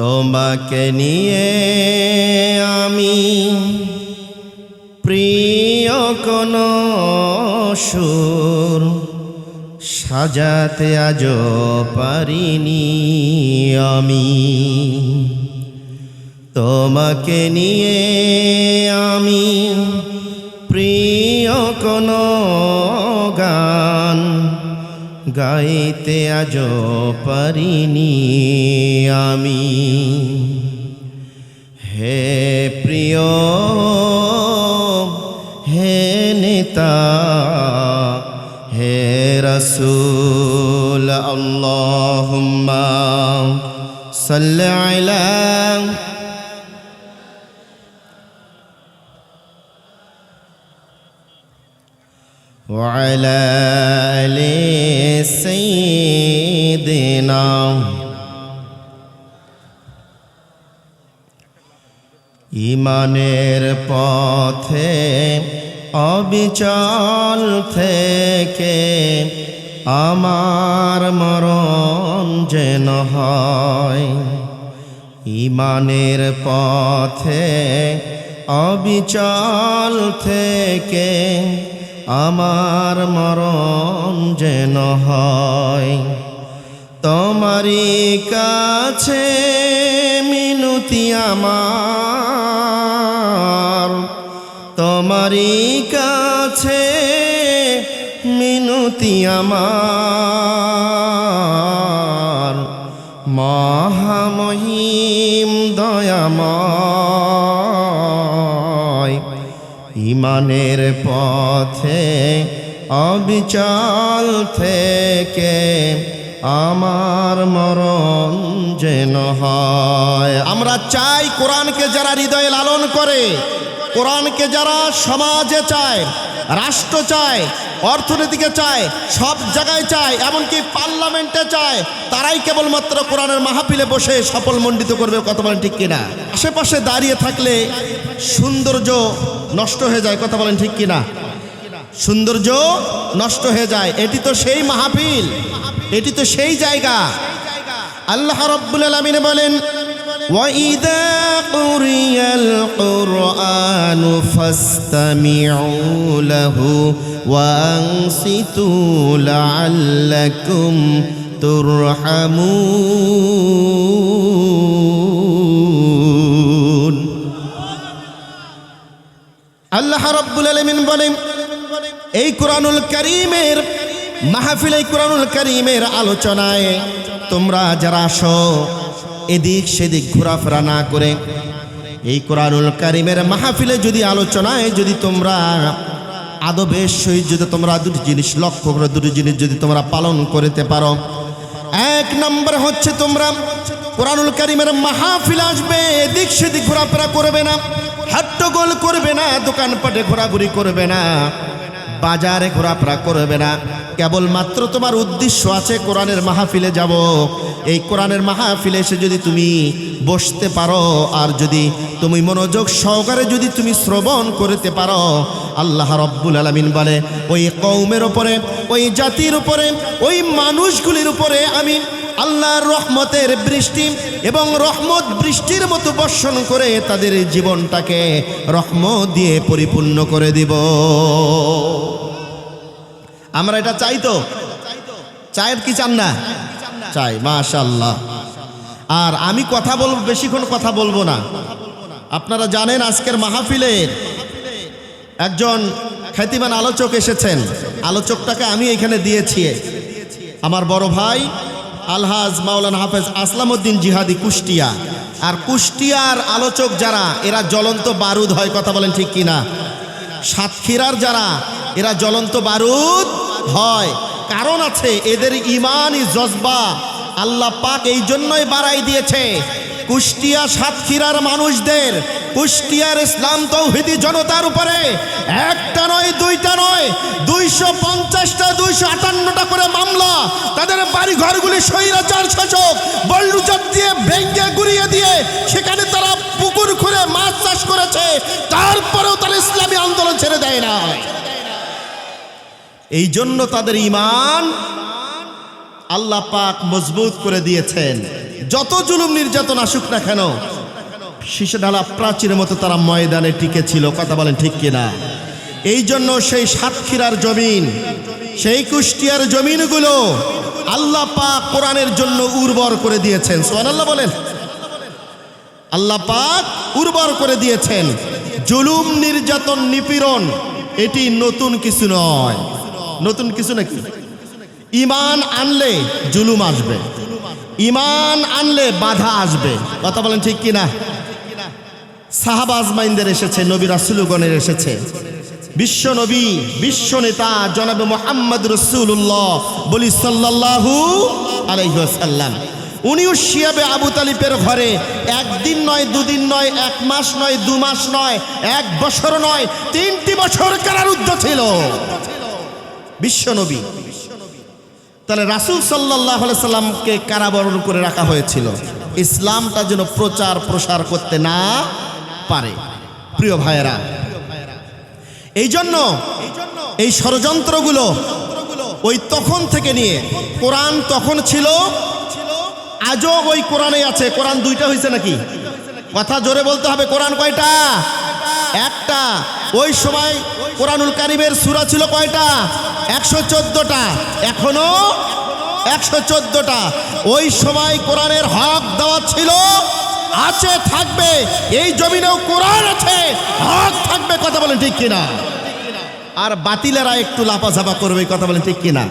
তোমাকে নিয়ে আমি প্রিয় কোন সুর সাজাতে আজও পারিনি আমি। তোমাকে নিয়ে আমি প্রিয় কোন গান গাইতে আজও পারিনি আমি। হে প্রিয় হে নেতা হে রাসূল আল্লাহুম্মা সাল্লি আলা وعلى آل سيدنا ঈমানের পথে অবিচল থেকে আমার মরণ যেন হয়। ঈমানের পথে অবিচল থেকে আমার মরণ যেন হয়। তোমারই কাছে মিনতি আমার, তোমারই কাছে মিনতি আমার, মহামহিম দয়াময়। ঈমানের পথে অবিচল থেকে আমার মরণ যেন হয়। আমরা চাই কোরআনকে যারা হৃদয়ে লালন করে, কোরআনকে যারা সমাজে চায়, রাষ্ট্র চায়, অর্থনীতিকে চায়, সব জায়গায় চায়, এমনকি পার্লামেন্টে চায়, তারাই কেবলমাত্র কোরআনের মাহফিলে বসে সফল মণ্ডিত করবে। কথা বলেন ঠিক কিনা? আশেপাশে দাঁড়িয়ে থাকলে সৌন্দর্য নষ্ট হয়ে যায়। কথা বলেন ঠিক কিনা? সৌন্দর্য নষ্ট হয়ে যায়। এটি তো সেই মাহফিল, এটি তো সেই জায়গা। আল্লাহ রাব্বুল আলামিন বলেন, وَإِذَا قُرِئَ الْقُرْآنُ فَاسْتَمِعُوا لَهُ وَأَنصِتُوا لَعَلَّكُمْ تُرْحَمُونَ। আল্লাহ রাব্বুল আলামিন বলেন, এই কোরআনুল কারীমের মাহফিল, এই কোরআনুল কারীমের আলোচনায় তোমরা যারা আসো, এদিক সেদিক ঘোরাফেরা না করে এই কোরআনুল কারীমের মাহফিলে যদি আলোচনায় যদি তোমরা আদবের সহিত যদি তোমরা দুটি জিনিস লক্ষ্য করে, দুটি জিনিস যদি তোমরা পালন করতে পারো। এক নম্বর হচ্ছে তোমরা কোরআনুল কারীমের মাহফিল আসবে, এদিক সেদিক ঘোরাফেরা করবে না, হট্টগোল করবে না, দোকানপাটে ঘোরাঘুরি করবে না, বাজারে ঘোরাফেরা করবে না। কেবলমাত্র তোমার উদ্দেশ্য আছে কোরআনের মাহফিলে যাব। এই কোরআনের মাহফিলে এসে যদি তুমি বসতে পারো আর যদি তুমি মনোযোগ সহকারে যদি তুমি শ্রবণ করতে পারো, আল্লাহ রাব্বুল আলামিন বলে ওই কওমের উপরে, ওই জাতির উপরে, ওই মানুষগুলির উপরে আমি আল্লাহর রহমতের বৃষ্টি এবং রহমত বৃষ্টির মতো বর্ষণ করে তাদের জীবনটাকে রহমত দিয়ে পরিপূর্ণ করে দিব। আমরা এটা চাই তো? চাই কি চান না? চাই, মাশাআল্লাহ। আর আমি কথা বলবো, বেশিক্ষণ কথা বলবো না। আপনারা জানেন আজকের মাহফিলের একজন খ্যাতিমান আলোচক এসেছেন। আলোচকটাকে আমি এখানে দিয়েছি আমার বড় ভাই আলহাজ মাওলানা হাফেজ আসলামউদ্দিন জিহাদি কুষ্টিয়া। আর কুষ্টিয়ার আলোচক যারা, এরা জ্বলন্ত বারুদ হয়। কথা বলেন ঠিক কিনা? সাতক্ষীরার যারা, এরা জ্বলন্ত বারুদ হয়। কারণ আছে, এদের ঈমানি জজবা আল্লাহ পাক এই জন্যই বাড়াই দিয়েছে। কুষ্টিয়া সাতক্ষীরার মানুষদের, কুষ্টিয়ার ইসলাম তৌহিদি জনতার উপরে একটা নয়, দুইটা নয়, 250টা 258টা করে মামলা। তাদের বাড়ি ঘরগুলি স্বৈরাচার শাসক বল্লুচার দিয়ে ভেঙ্গে গুড়িয়ে দিয়ে সেখানে তারা পুকুর খুঁড়ে মাছ চাষ করেছে, তারপরেও তারা ইসলামী আন্দোলন ছেড়ে দেয় না। এই জন্য তাদের ঈমান আল্লাহ পাক মজবুত করে দিয়েছেন। যত জুলুম নির্যাতন আসুক না কেন, শীষে ঢালা প্রাচীরের মতো তারা ময়দানে টিকে ছিল। কথা বলেন ঠিক কিনা? এই জন্য সেই সাতক্ষীরার জমিন, সেই কুষ্টিয়ার জমিনগুলো আল্লাহ পাক কোরআনের জন্য উর্বর করে দিয়েছেন। সুবহানাল্লাহ বলেন। আল্লাহ পাক উর্বর করে দিয়েছেন। জুলুম নির্যাতন নিপীড়ন এটি নতুন কিছু নয়। নতুন কিছু নাকি? ঈমান আনলে জুলুম আসবে, ঈমান আনলে বাধা আসবে। কথা বলেন ঠিক কিনা? সাহাবা আজমাইনদের এসেছে, নবী রাসূলগণের এসেছে, বিশ্ব নবী, বিশ্ব নেতা জনাবে মুহাম্মদ রাসূলুল্লাহ বলি সাল্লাল্লাহু আলাইহি ওয়াসাল্লাম, উনিও শিয়াবে আবু তালিবের ঘরে একদিন নয়, দুদিন নয়, এক মাস নয়, 2 মাস নয়, 1 বছর নয়, 3টি বছর কারারুদ্ধ ছিল বিশ্ব নবী। তাহলে রাসূল সাল্লাল্লাহু আলাইহি সাল্লামকে কারাবরণ করে রাখা হয়েছিল ইসলামটা যেন প্রচার প্রসার করতে না পারে। প্রিয় ভাইয়েরা, এই জন্য এই ষড়যন্ত্রগুলো ওই তখন থেকে নিয়ে, কোরআন তখন ছিল, আজও ওই কোরআনে আছে। কোরআন 2টা হয়েছে নাকি? কথা জোরে বলতে হবে। কোরআন কয়টা? একটা। ওই সময় কোরআনুল কারীমের সূরা ছিল কয়টা? 114টা। এখনো 114টা। ওই সময় কোরআনের হক দেওয়া ছিল, আছে, থাকবে। এই জমিনেও কোরআন আছে, হক থাকবে। কথা বলেন ঠিক কিনা? আর বাতিলেরা একটু লাপাঝাপা করবে। কথা বলেন ঠিক কিনা?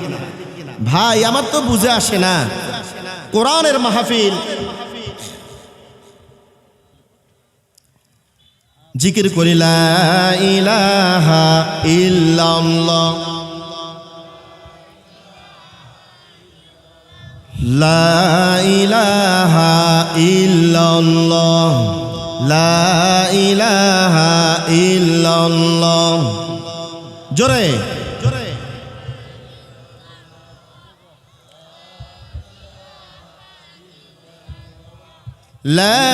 ভাই আমার তো বুঝে আসে না, কোরআনের মাহফিল জিকির করি লা ইলাহা ইল্লাল্লাহ, লা ইলাহা ইল্লাল্লাহ, লা ইলাহা ইল্লাল্লাহ। জোরে লা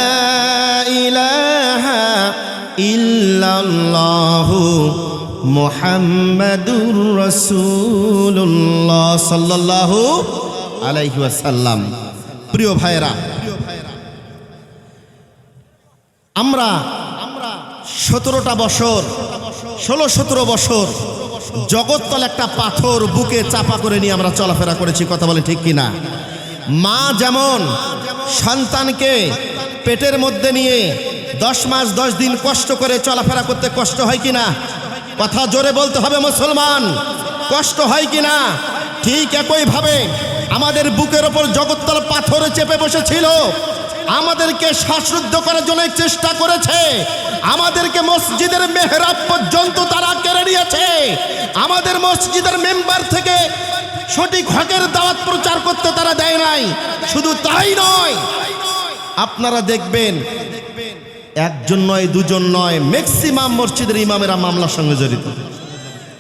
ইলাহা ইল্লাল্লাহু মুহাম্মাদুর রাসূলুল্লাহ সাল্লাল্লাহু আলাইহি ওয়াসাল্লাম। প্রিয় ভাইরা, আমরা 17টা বছর, 16-17 বছর জগৎতল একটা পাথর বুকে চাপা করে নিয়ে আমরা চলাফেরা করেছি। কথা বলে ঠিক কিনা? মা যেমন সন্তানকে পেটের মধ্যে নিয়ে 10 মাস 10 দিন কষ্ট করে চলাফেরা করতে কষ্ট হয় কিনা? কথা জোরে বলতে হবে মুসলমান, কষ্ট হয় কিনা? ঠিক একইভাবে আমাদের বুকের ওপর জগৎতল পাথরে চেপে বসেছিল, আমাদেরকে শ্বাসরুদ্ধ করার জন্য চেষ্টা করেছে, আমাদেরকে মসজিদের মেহরাব পর্যন্ত তারা কেড়ে নিয়েছে, আমাদের মসজিদের মেম্বার থেকে সঠিক হকের দাওয়াত প্রচার করতে তারা দেয় নাই। শুধু তাই নয়, আপনারা দেখবেন একজন নয়, দুজন নয়, ম্যাক্সিমাম মসজিদের ইমামেরা মামলার সঙ্গে জড়িত।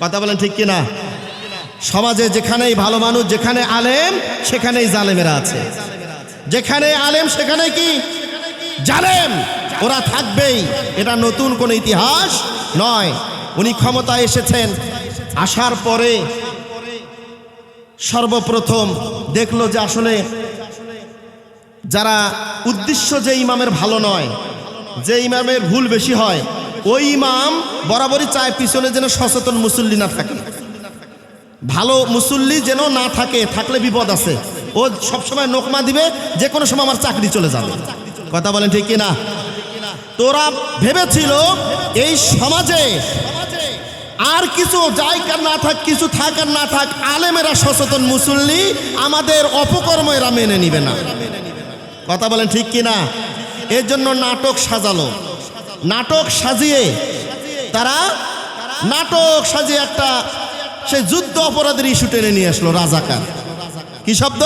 কথা বলেন ঠিক কিনা? সমাজে যেখানেই ভালো মানুষ, যেখানে আলেম সেখানেই জালেমেরা আছে, যেখানে আলেম সেখানে কি জালেম, ওরা থাকবেই। এটা নতুন কোন ইতিহাস নয়। উনি ক্ষমতায় এসেছেন, আসার পরে সর্বপ্রথম দেখলো যে আসলে যারা উদ্দেশ্য যে ইমামের ভালো নয়, যে ইমামের ভুল বেশি হয়, ওই ইমাম বরাবরই চায় পিছনে যেন সচেতন মুসল্লি না থাকে, ভালো মুসল্লি যেন না থাকে, থাকলে বিপদ আছে। ও সবসময় নোকমা দিবে, যে কোনো সময় আমার চাকরি চলে যাবে। কথা বলেন ঠিক কিনা? তোরা ভেবেছিল এই সমাজে আর কিছু যাই কার না থাক, কিছু থাক আর না থাক, আলেমেরা সচেতন মুসল্লি, আমাদের অপকর্ম এরা মেনে নিবে না। কথা বলেন ঠিক কিনা? এর জন্য নাটক সাজালো, নাটক সাজিয়ে তারা একটা সে যুদ্ধ অপরাধের ইস্যু টেনে নিয়ে আসলো, রাজাকার। কি শব্দ?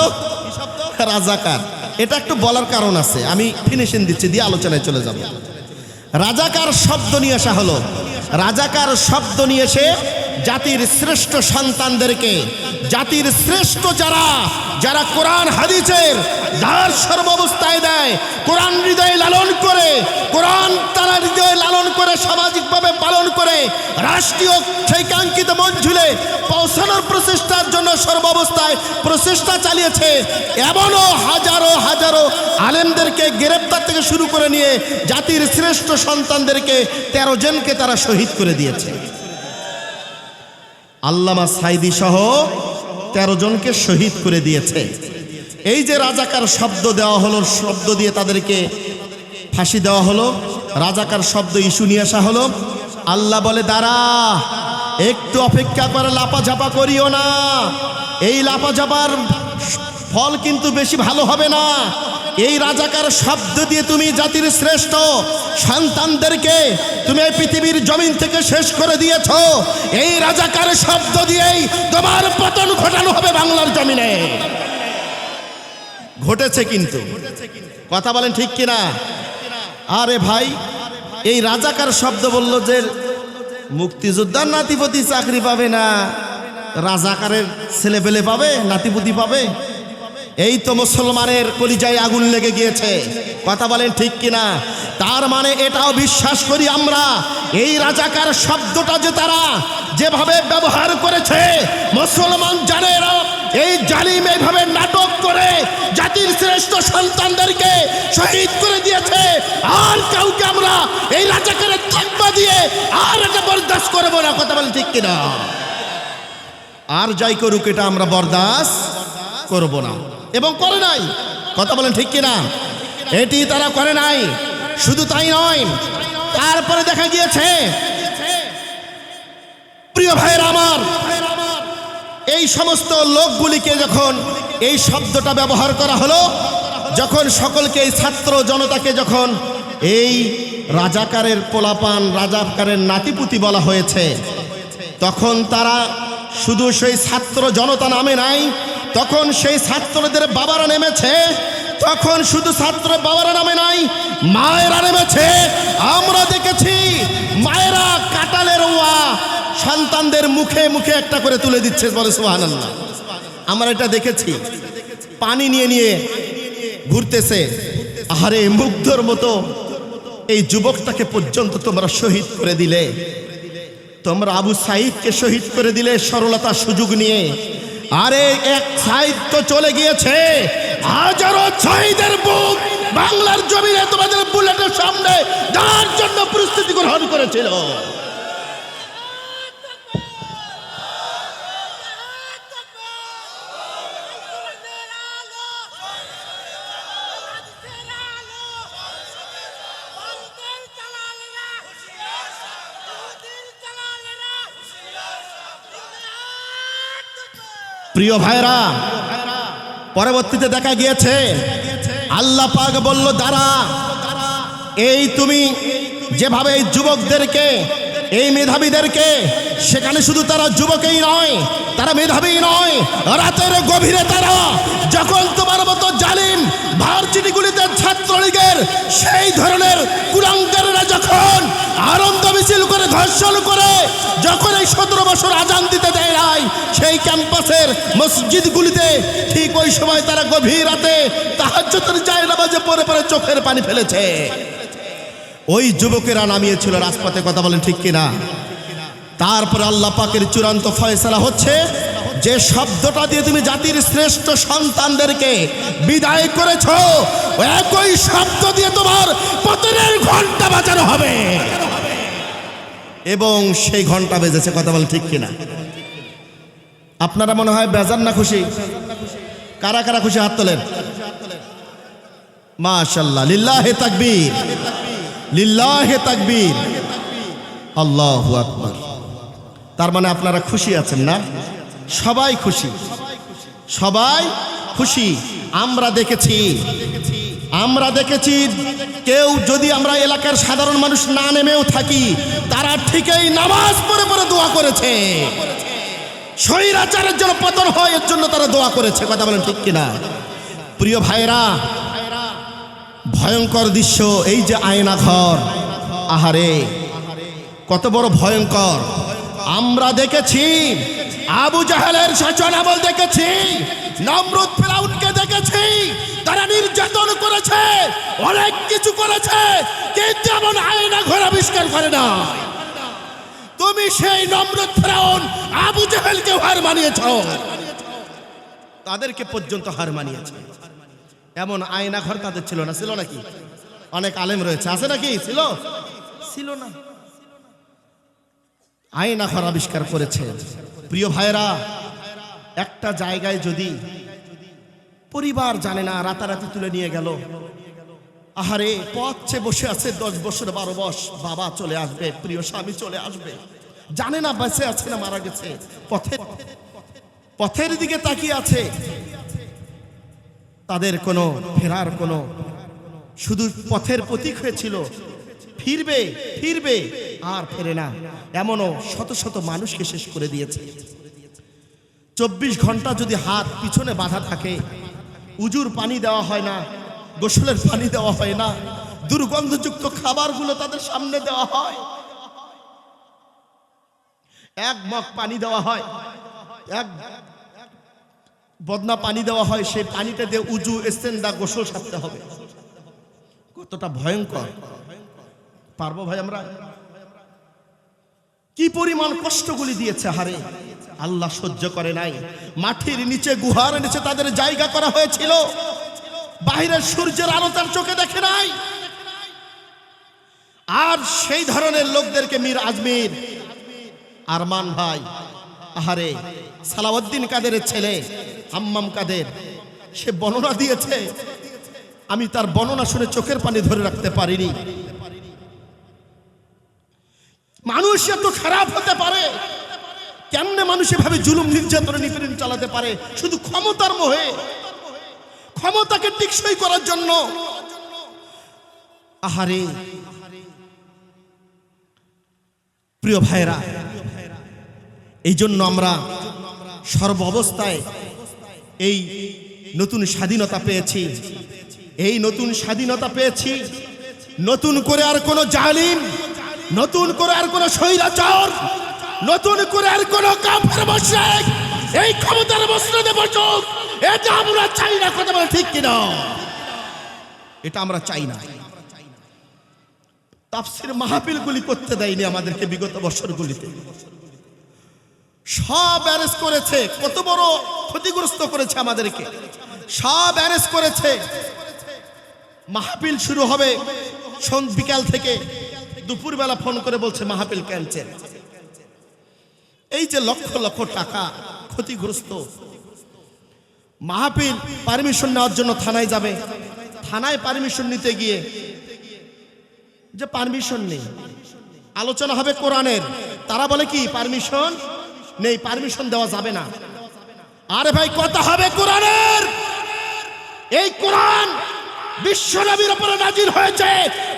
রাজাকার। এটা একটু বলার কারণ আছে, আমি ফিনিশিং দিচ্ছি, দিয়ে আলোচনায় চলে যাব। রাজাকার শব্দ নিয়ে আসা হলো। রাজাকার শব্দ নিয়ে এসে জাতির শ্রেষ্ঠ সন্তানদেরকে, জাতির শ্রেষ্ঠ যারা কোরআন হাদিসের ধার সর্বাবস্থায় দেয়, কোরআন হৃদয়ে লালন করে, কোরআন তারা হৃদয়ে লালন করে সামাজিকভাবে পালন করে রাষ্ট্রীয় সেই কাঙ্ক্ষিত মঞ্জুলে পৌঁছানোর প্রচেষ্টার জন্য সর্বাবস্থায় প্রচেষ্টা চালিয়েছে। এমনও হাজারো হাজারো আলেমদেরকে গ্রেপ্তার থেকে শুরু করে নিয়ে জাতির শ্রেষ্ঠ সন্তানদেরকে 13 জনকে তারা শহীদ করে দিয়েছে। আল্লামা সাইদি সহ 13 জনকে শহীদ করে দিয়েছে। এই যে রাজাকার শব্দ দেওয়া হলো, শব্দ দিয়ে তাদেরকে ফাঁসি দেওয়া হলো, রাজাকার শব্দ ইস্যু নিয়ে আসা হলো। আল্লাহ বলে দাঁড়া, একটু অপেক্ষা করে, লাপাঝাপা করিও না। এই লাপাঝাপার ফল কিন্তু বেশি ভালো হবে না। এই রাজাকার শব্দ দিয়ে তুমি জাতির শ্রেষ্ঠ সন্তানদেরকে তুমি এই পৃথিবীর জমিন থেকে শেষ করে দিয়েছ। এই রাজাকার শব্দ দিয়েই তোমার পতন ঘটানো হবে বাংলার জমিনে। ঘটেছে কিন্তু, কথা বলেন ঠিক কিনা? আরে ভাই, এই রাজাকার শব্দ বলল যে মুক্তিযোদ্ধার নাতিপতি চাকরি পাবে না, রাজাকারের ছেলে পেলে পাবে, নাতিপতি পাবে। এই তো মুসলমানের কলিজায় আগুন লেগে গিয়েছে, কথা বলেন ঠিক কিনা? তার মানে এটাও বিশ্বাস করি আমরা, এই রাজাকার শব্দটা যে তারা যেভাবে ব্যবহার করেছে, মুসলমান জানে এই জালিম এইভাবে নাটক করে জাতির শ্রেষ্ঠ সন্তানদেরকে শহীদ করে দিয়েছে। আর কাউকে আমরা এই রাজাকারের তকমা দিয়ে আর এটা বরদাস্ত করব না, কথা বলেন ঠিক কিনা? আর যাই করুক এটা আমরা বরদাস্ত করব না, এবং করে নাই, কথা বলেন ঠিক কিনা? এটি তারা করে নাই। শুধু তাই নয়, তারপরে দেখা গিয়েছে, প্রিয় ভাইয়েরা আমার, এই সমস্ত লোকগুলিকে যখন এই শব্দটা ব্যবহার করা হলো, যখন সকলকে এই ছাত্র জনতাকে যখন এই রাজাকারের পোলাপান, রাজাকারের নাতিপুতি বলা হয়েছে, তখন তারা শুধু সেই ছাত্র জনতা নামে নাই, তখন সেই ছাত্রদের বাবারা নেমেছে। তখন শুধু ছাত্র বাবারা নামে নাই, মায়েরা নেমেছে। আমরা দেখেছি মায়েরা কাটালের ওয়া সন্তানদের মুখে মুখে একটা করে তুলে দিচ্ছে, বলে সুবহানাল্লাহ। আমরা এটা দেখেছি, পানি নিয়ে নিয়ে ঘুরতেছে। আরে মুগ্ধর মতো এই যুবকটাকে পর্যন্ত তোমরা শহীদ করে দিলে, তোমরা আবু সাইদকে শহীদ করে দিলে সরলতার সুযোগ নিয়ে। আরে এক সাইদ তো চলে গিয়েছে, হাজারো শহীদের বুক বাংলার জমিনে তোমাদের বুলেটের সামনে যার জন্য প্রস্তুতি গ্রহণ করেছিল। প্রিয় ভাইরা, পরবর্তীতে দেখা গিয়েছে আল্লাহ পাক বলল দাঁড়া, এই তুমি যেভাবে এই যুবকদেরকে, এই মেধাবীদেরকে, সেখানে শুধু তারা যুবকই নয়, তারা মেধাবী নয়, রাতের গভীরে তারা যখন তোমার মতো জালিম ভার্সিটিগুলিতে ছাত্রলীগের সেই ধরনের কুলাঙ্গারেরা যখন আনন্দ মিছিল করে, ধর্ষণ করে, যখন এই 17 বছর আজান দিতে দেয় নাই সেই ক্যাম্পাসের মসজিদগুলিতে, ঠিক ওই সময় তারা গভীর রাতে তাহাজ্জুদের জায়নামাজে পড়ে পড়ে চোখের পানি ফেলেছে। ওই যুবকেরা নামিয়েছিল রাজপথে, কথা বলেন ঠিক কিনা? তারপরে আল্লাহ পাকের চূড়ান্ত ফয়সালা হচ্ছে, যে শব্দটা দিয়ে তুমি জাতির শ্রেষ্ঠ সন্তানদেরকে বিদায় করেছ, একই শব্দ দিয়ে তোমার পতনের ঘন্টা বাজানো হবে, এবং সেই ঘন্টা বেজেছে, কথা বলেন ঠিক কিনা? আপনারা মনে হয় বেজান না খুশি? কারা কারা খুশি হাত তোলেন? মাশাআল্লাহ, লিল্লাহে তাকবীর, লিল্লাহে তাকবীর, আল্লাহু আকবার। তার মানে আপনারা খুশি আছেন না? সবাই খুশি, সবাই খুশি। আমরা দেখেছি কেউ যদি আমরা এলাকার সাধারণ মানুষ না নেমেও থাকি, তারা ঠিকই নামাজ পড়ে পড়ে দোয়া করেছে, স্বৈরাচারের জন্য পতন হয় এর জন্য তারা দোয়া করেছে, কথা বলেন ঠিক কিনা? প্রিয় ভাইরা, ভয়ঙ্কর দৃশ্য এই যে আয়না ঘর, আহারে কত বড় ভয়ঙ্কর! আমরা দেখেছি আবু জাহেলের শাসনামল দেখেছি, নমরুদ ফিরাউনকে দেখেছি, তারা নির্যাতন করেছে, অনেক কিছু করেছে, কিন্তু এমন আয়না ঘর আবিষ্কার করে না। তুমি সেই নমরুদ ফিরাউন আবু জাহেলকে হার মানিয়েছ, তাদেরকে পর্যন্ত হার মানিয়েছে। এমন আয়না ঘর তাদের ছিল না, ছিল নাকি? অনেক আলেম রয়েছে, আছে নাকি? ছিল না। আয়না ঘর আবিষ্কার করেছে। প্রিয় ভাইরা, একটা জায়গায় যদি পরিবার জানে না, রাতারাতি তুলে নিয়ে গেল, আহারে পথে বসে আছে 10 বছর 12 বয়স, বাবা চলে আসবে, প্রিয় স্বামী চলে আসবে, জানে না বেঁচে আছে না মারা গেছে, পথের দিকে তাকিয়ে আছে, তাদের কোনো ফেরার কোনো, শুধু পথের প্রতীক হয়েছিল, ফিরবে আর ফেরে না। এমনও শত শত মানুষকে শেষ করে দিয়েছে। 24 ঘন্টা যদি হাত পিছনে বাঁধা থাকে, উজুর পানি দেওয়া হয় না, গোসলের পানি দেওয়া হয় না, দুর্গন্ধযুক্ত খাবারগুলো তাদের সামনে দেওয়া হয়, এক মগ পানি দেওয়া হয়, এক বদনা পানি দেওয়া হয়, সেই পানিতে দিয়ে উজু ইস্তেনজা গোসল সারতে হবে। কতটা ভয়ঙ্কর! পারবো ভাই আমরা? কি পরিমাণ কষ্টগুলি দিয়েছে, হারে আল্লাহ সহ্য করে নাই। মাটির নিচে, গুহার নিচে তাদের জায়গা করা হয়েছিল, বাহিরের সূর্যের আলো তার চোখে দেখে নাই। আর সেই ধরনের লোকদেরকে মীর আজমির আরমান ভাই, আহারে সালাউদ্দিন কাদেরের ছেলে হাম্মাম কাদের, সে বর্ণনা দিয়েছে, আমি তার বর্ণনা শুনে চোখের পানি ধরে রাখতে পারিনি। মানুষ এত খারাপ হতে পারে কেমনে? মানুষ এভাবে জুলুম নির্যাতন নিপীড়ন চালাতে পারে শুধু ক্ষমতার মোহে, ক্ষমতাকে টিকসই করার জন্য। আহারে প্রিয় ভাইরা, এই জন্য আমরা সর্ব অবস্থায় এই নতুন স্বাধীনতা পেয়েছি, এই নতুন স্বাধীনতা পেয়েছি। নতুন করে আর কোনো জালিম, নতুন করে আর কোনো স্বৈরাচার, নতুন করে আর কোনো কাফের মুশরিক এই ক্ষমতার মসনদে বসুক, এটা আমরা চাই না। কথা বলে ঠিক কিনা? এটা আমরা চাই না। তাফসীর মাহফিলগুলি করতে দেয়নি আমাদেরকে বিগত বছরগুলিতে, সব অ্যারেস্ট করেছে, কত বড় ক্ষতিগ্রস্ত করেছে আমাদেরকে, সব অ্যারেস্ট করেছে। মাহফিল শুরু হবে বিকাল থেকে, দুপুরবেলা ফোন করে বলছে মাহফিল ক্যান্সেল। এই যে লক্ষ লক্ষ টাকা ক্ষতিগ্রস্ত। মাহফিল পারমিশন নেওয়ার জন্য থানায় যাবে, থানায় পারমিশন নিতে গিয়ে যে পারমিশন নেই, আলোচনা হবে কোরআনের, তারা বলে কি পারমিশন নেই, পারমিশন দেওয়া যাবে না। আরে ভাই, কথা হবে কোরআনের। এই কোরআন বিশ্ব নবীর উপরে নাজিল হয়েছে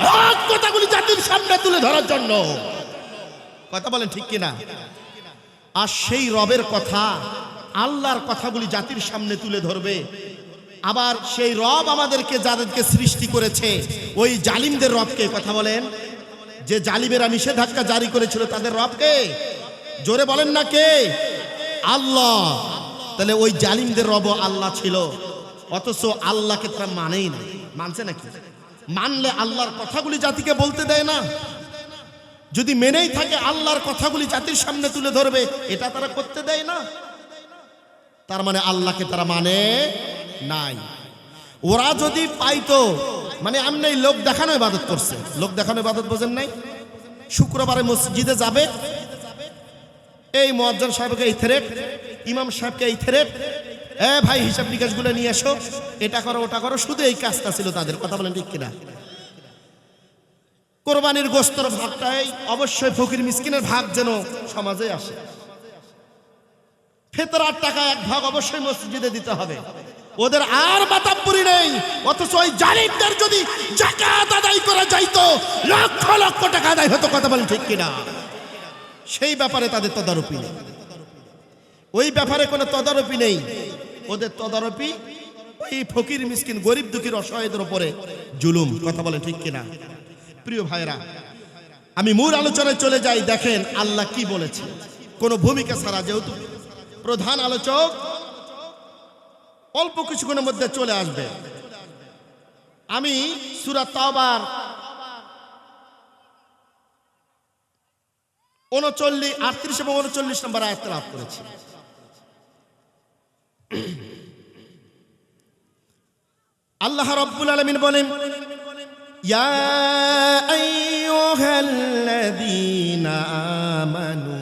হক কথাগুলি জাতির সামনে তুলে ধরার জন্য। কথা বলেন ঠিক কিনা? আর সেই রবের কথা, আল্লাহর কথাগুলি জাতির সামনে তুলে ধরবে। আবার সেই রব আমাদেরকে, যাদেরকে সৃষ্টি করেছে, ওই জালিমদের রবকে, কথা বলেন, যে জালিমেরা নিষেধাজ্ঞা জারি করেছিল তাদের রবকে, জোরে বলেন না কে? আল্লাহ। তাহলে ওই জালিমদের রব আল্লাহ ছিল, অথচ আল্লাহকে তারা মানেই না। মানছে নাকি? মানলে আল্লাহর কথাগুলি জাতিকে বলতে দেয় না। যদি মেনেই থাকে আল্লাহর কথাগুলি জাতির সামনে তুলে ধরবে, এটা তারা করতে দেয় না। তার মানে আল্লাহকে তারা মানে নাই। ওরা যদি পাইতো, মানে এমনি লোক দেখানো ইবাদত করছে, লোক দেখানো ইবাদত বোঝেন নাই? শুক্রবারে মসজিদে যাবে, এই মুয়াজ্জিন সাহেবকে এই থ্রেট, ইমাম সাহেবকে এই থ্রেট, ভাই হিসাব নিকাশগুলো নিয়ে এসো, এটা করো ওটা করো, শুধু এই কাজটা ছিল তাদের। কথা বলেন ঠিক কিনা? কোরবানির গোশতের ভাগটাই অবশ্যই ফকির মিসকিনের ভাগ যেন সমাজে আসে। ফিতরার টাকা এক ভাগ অবশ্যই মসজিদে দিতে হবে। ওদের আর মাতাব্বরি নেই। অথচ ওই জালিমদের যদি যাকাত আদায় করা যাইতো, লক্ষ লক্ষ টাকা আদায় হতো। কথা বলেন ঠিক কিনা? সেই ব্যাপারে তাদের তদারকি নেই, ওই ব্যাপারে কোনো তদারকি নেই। ওদের তদারকি ওই ফকির মিসকিন গরিব দুঃখীর অসহায়দের উপরে জুলুম। কথা বলেন ঠিক কিনা? প্রিয় ভাইরা, আমি মূল আলোচনায় চলে যাই। দেখেন আল্লাহ কি বলেছে। কোনো ভূমিকা ছাড়া, যেহেতু প্রধান আলোচক অল্প কিছুক্ষণের মধ্যে চলে আসবে, আমি সূরা তাওবার 38 এবং 39 নম্বর আয়াত তেলাওয়াত করেছি। আল্লাহ রাব্বুল আলামিন বলেন, ইয়া আইয়ুহাল্লাযীনা আমানু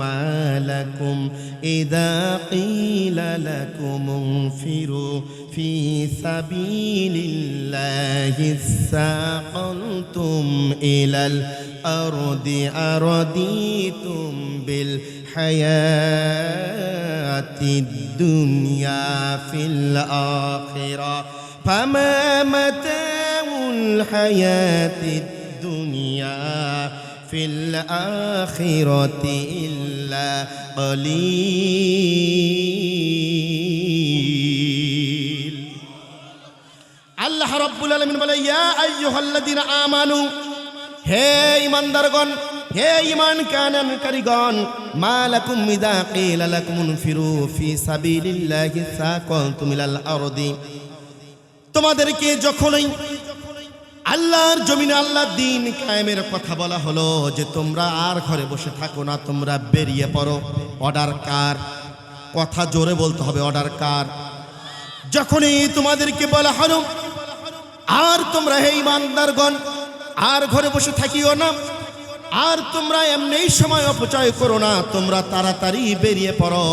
মা লাকুম ইযা ক্বিলা লাকুম ইনফিরু ফি সাবিলিল্লাহি সাকালতুম ইলাল আরদি আরদিতুম বিল হায়াতিদ দুনিয়া ফিল আখিরাহ ফামা মাতাউল হায়াতিদ দুনিয়া ফিল আখিরাতি ইল্লা কলিল। আল্লাহ রাব্বুল আলামিন বলে, ইয়া আইয়ুহাল্লাযীনা আমানু, হে ঈমানদারগণ, হে ঈমান কারিগণ, মা লাকুম ইযা ক্বিলা লাকুম ইনফিরু ফি সাবিলিল্লাহি সাকালতুম ইলাল আরদি, তোমাদেরকে যখনই আল্লাহর জমিনে আল্লাহর দ্বীন কায়েমের কথা বলা হলো যে তোমরা আর ঘরে বসে থাকো না, তোমরা বেরিয়ে পড়ো। অর্ডার কার? কথা জোরে বলতে হবে, অর্ডার কার? যখনই তোমাদেরকে বলা হলো আর তোমরা হে ঈমানদারগণ আর ঘরে বসে থাকিও না, আর তোমরা এমনি সময় অপচয় করো না, তোমরা তাড়াতাড়ি বেরিয়ে পড়ো।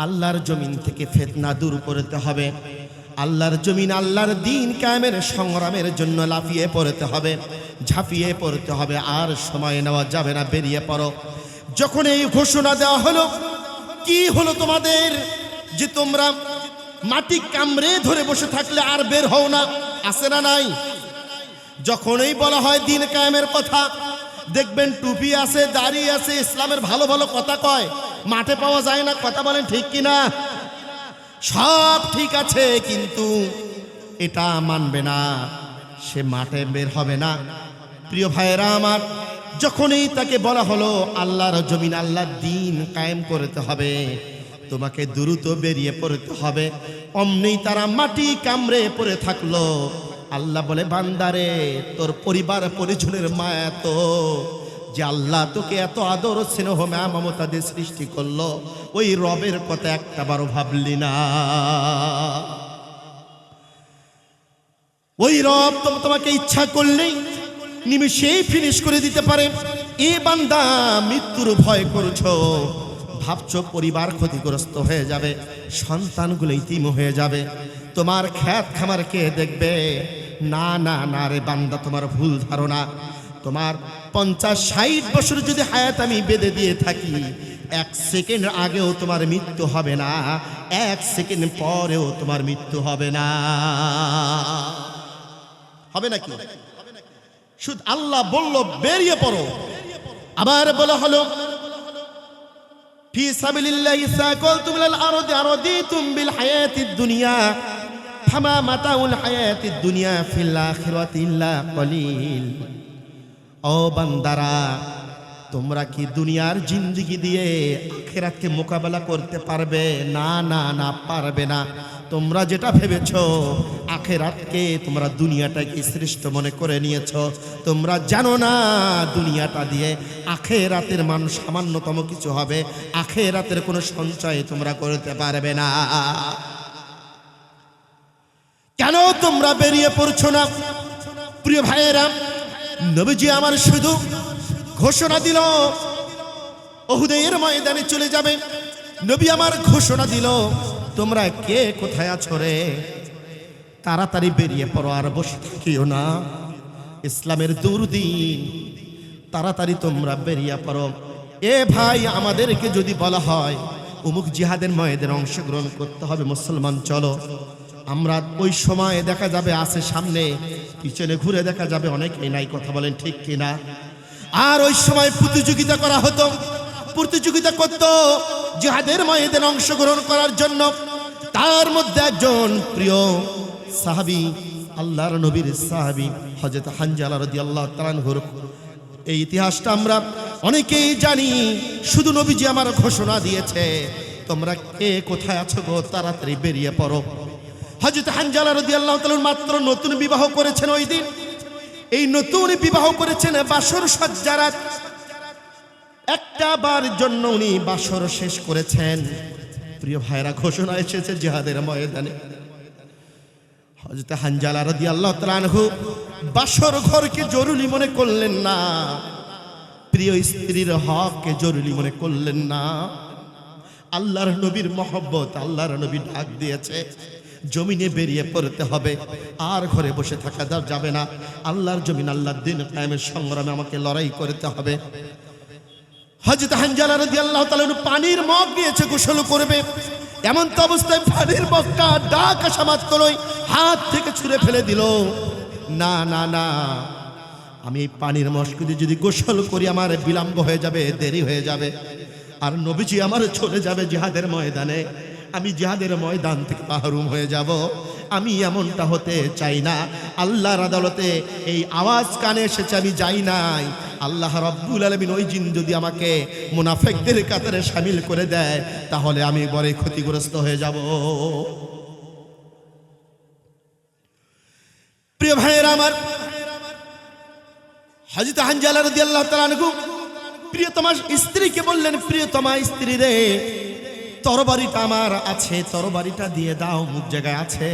আল্লাহর জমিন থেকে ফিতনা দূর করতে হবে, আল্লাহর জমিন আল্লাহর দ্বীন কায়েমের সংগ্রামের জন্য লাফিয়ে পড়তে হবে, ঝাঁপিয়ে পড়তে হবে, আর সময় নেওয়া যাবে না, বেরিয়ে পড়ো। যখন এই ঘোষণা দেওয়া হলো, কি হলো তোমাদের যে তোমরা মাটি কামড়ে ধরে বসে থাকলে আর বের হও না? আছে না নাই? যখনই বলা হয় দ্বীন কায়েমের কথা, দেখবেন টুপি আছে, দাড়ি আছে, ইসলামের ভালো ভালো কথা কয়, মাঠে পাওয়া যায় না। কথা বলেন ঠিক কিনা? সব ঠিক আছে, কিন্তু এটা মানবে না, সে মাঠে বের হবে না। প্রিয় ভাইয়েরা আমার, যখনই তাকে বলা হলো আল্লাহর জমিন আল্লাহর দ্বীন কায়েম করতে হবে, তোমাকে দ্রুত বেরিয়ে পড়তে হবে, অমনি তারা মাটি কামড়ে পড়ে থাকলো। আল্লাহ বলে, বান্দারে, তোর পরিবার পরিজনের মায়া তো, যে আল্লাহ তোকে এত আদর স্নেহ মমতা দিয়ে সৃষ্টি করলো, ওই রবের কথা একটা বারো ভাবলি না? ওই রব তোমাকে ইচ্ছা করলেই নিমিষেই ফিনিশ করে দিতে পারে। এ বান্দা, মৃত্যুর ভয় করছো, ভাবছো পরিবার ক্ষতিগ্রস্ত হয়ে যাবে, সন্তানগুলো ইতিম হয়ে যাবে, তোমার খ্যাত খামার কে দেখবে? না না না রে বান্দা, তোমার ভুল ধারণা। তোমার 50-60 বছর যদি হায়াত আমি বেঁধে দিয়ে থাকি, 1 সেকেন্ড আগেও তোমার মৃত্যু হবে না, 1 সেকেন্ড পরেও তোমার মৃত্যু হবে না। হবে নাকি? শুধু আল্লাহ বলল বেরিয়ে পড়ো, আবার বলা হলো ফি সাবিলিল্লাহি সাকালতুম ইলাল আরদি আরদিতুম বিল হায়াতিদ দুনিয়া ফামা মাতাউল হায়াতিদ দুনিয়া ফিল আখিরাতি ইল্লা কলিল। ও বান্দারা, তোমরা কি দুনিয়ার জিন্দেগি দিয়ে আখিরাতকে মোকাবেলা করতে পারবে? না না না, পারবে না। তোমরা যেটা ভেবেছো আখিরাতকে, তোমরা দুনিয়াটাকে শ্রেষ্ঠ মনে করে নিয়েছো। তোমরা জানো না দুনিয়াটা দিয়ে আখিরাতের মান সামান্যতম কিছু হবে, আখিরাতের কোনো সঞ্চয় তোমরা করতে পারবে না। কেন তোমরা বেরিয়ে পড়ছো না? প্রিয় ভাইয়েরা, নবীজি আমার শুধু ঘোষণা দিল উহুদের ময়দানে চলে যাবে, নবী আমার ঘোষণা দিল তোমরা কে কোথায় আছো রে, তাড়াতাড়ি বেরিয়ে পড়ো, আর বসে থাকিও না, ইসলামের দুর্দিন, তাড়াতাড়ি তোমরা বেরিয়ে পড়ো। এ ভাই, আমাদেরকে যদি বলা হয় অমুক জিহাদের ময়দানে অংশগ্রহণ করতে হবে, মুসলমান চলো, আমরা ওই সময় দেখা যাবে আছে সামনে, পিছনে ঘুরে দেখা যাবে অনেকেই নাই। কথা বলেন ঠিক কিনা? আর ওই সময় প্রতিযোগিতা করা হতো, প্রতিযোগিতা করত জিহাদের ময়দানে অংশগ্রহণ করার জন্য। তার মধ্যে একজন প্রিয় সাহাবী, আল্লাহর নবীর সাহাবী হযরত হানজালা রাদিয়াল্লাহু তাআলা আনহুর এই ইতিহাসটা আমরা অনেকেই জানি, শুধু নবীজি আমার ঘোষণা দিয়েছে, তোমরা কে কোথায় আছো গো, তাড়াতাড়ি বেরিয়ে পড়ো। হযরত হানজালা রাদিয়াল্লাহু তাআলা মাত্র নতুন বিবাহ করেছেন ওই দিন। এই নতুন বিবাহ করেছেন বাসর সজ্জারাত, একটা বার জন্য উনি বাসর শেষ করেছেন। প্রিয় ভাইরা, ঘোষণা এসেছে জিহাদের ময়দানে। হযরত হানজালা রাদিয়াল্লাহু তাআলা আনহু বাসর ঘরকে জরুরি মনে করলেন না, প্রিয় স্ত্রীর হককে জরুরি মনে করলেন না। আল্লাহর নবীর মহব্বত, আল্লাহর নবী ডাক দিয়েছে, জমিনে বেরিয়ে পড়তে হবে, আর ঘরে বসে থাকা যাবে না। আল্লাহর জমিন, আল্লাহর দিন কায়েমের সংগ্রামে আমাকে লড়াই করতে হবে। হযরত হানজালা রাদিয়াল্লাহু তাআলা পানির মগ নিয়েছে, গোসল করবে। এমন তো অবস্থায় পানির মগটা ডাক আসা মাত্রই হাত থেকে ছুঁড়ে ফেলে দিল। না না না, আমি এই পানির মশক দিয়ে যদি গোসল করি আমার বিলম্ব হয়ে যাবে, দেরি হয়ে যাবে, আর নবীজি আমার চলে যাবে জিহাদের ময়দানে, আমি জিহাদের ময়দান থেকে মাহরুম হয়ে যাব। আমি এমনটা হতে চাই না। আল্লাহর আদালতে এই আওয়াজ কানে এসেছে, আমি যাই নাই। আল্লাহ রাব্বুল আলামিন ওই দিন যদি আমাকে মুনাফিকদের কাতারে শামিল করে দেয়, তাহলে আমি বড় ক্ষতিগ্রস্ত হয়ে যাব। প্রিয় ভাইয়েরা আমার, হযরত হানজালা রাদিয়াল্লাহু তাআলা আনহু প্রিয়তমা স্ত্রীকে বললেন, প্রিয়তমা স্ত্রী রে, তরবারিটা আমার আছে, তরবারিটা দিয়ে দাও, মুখ জায়গায় আছে।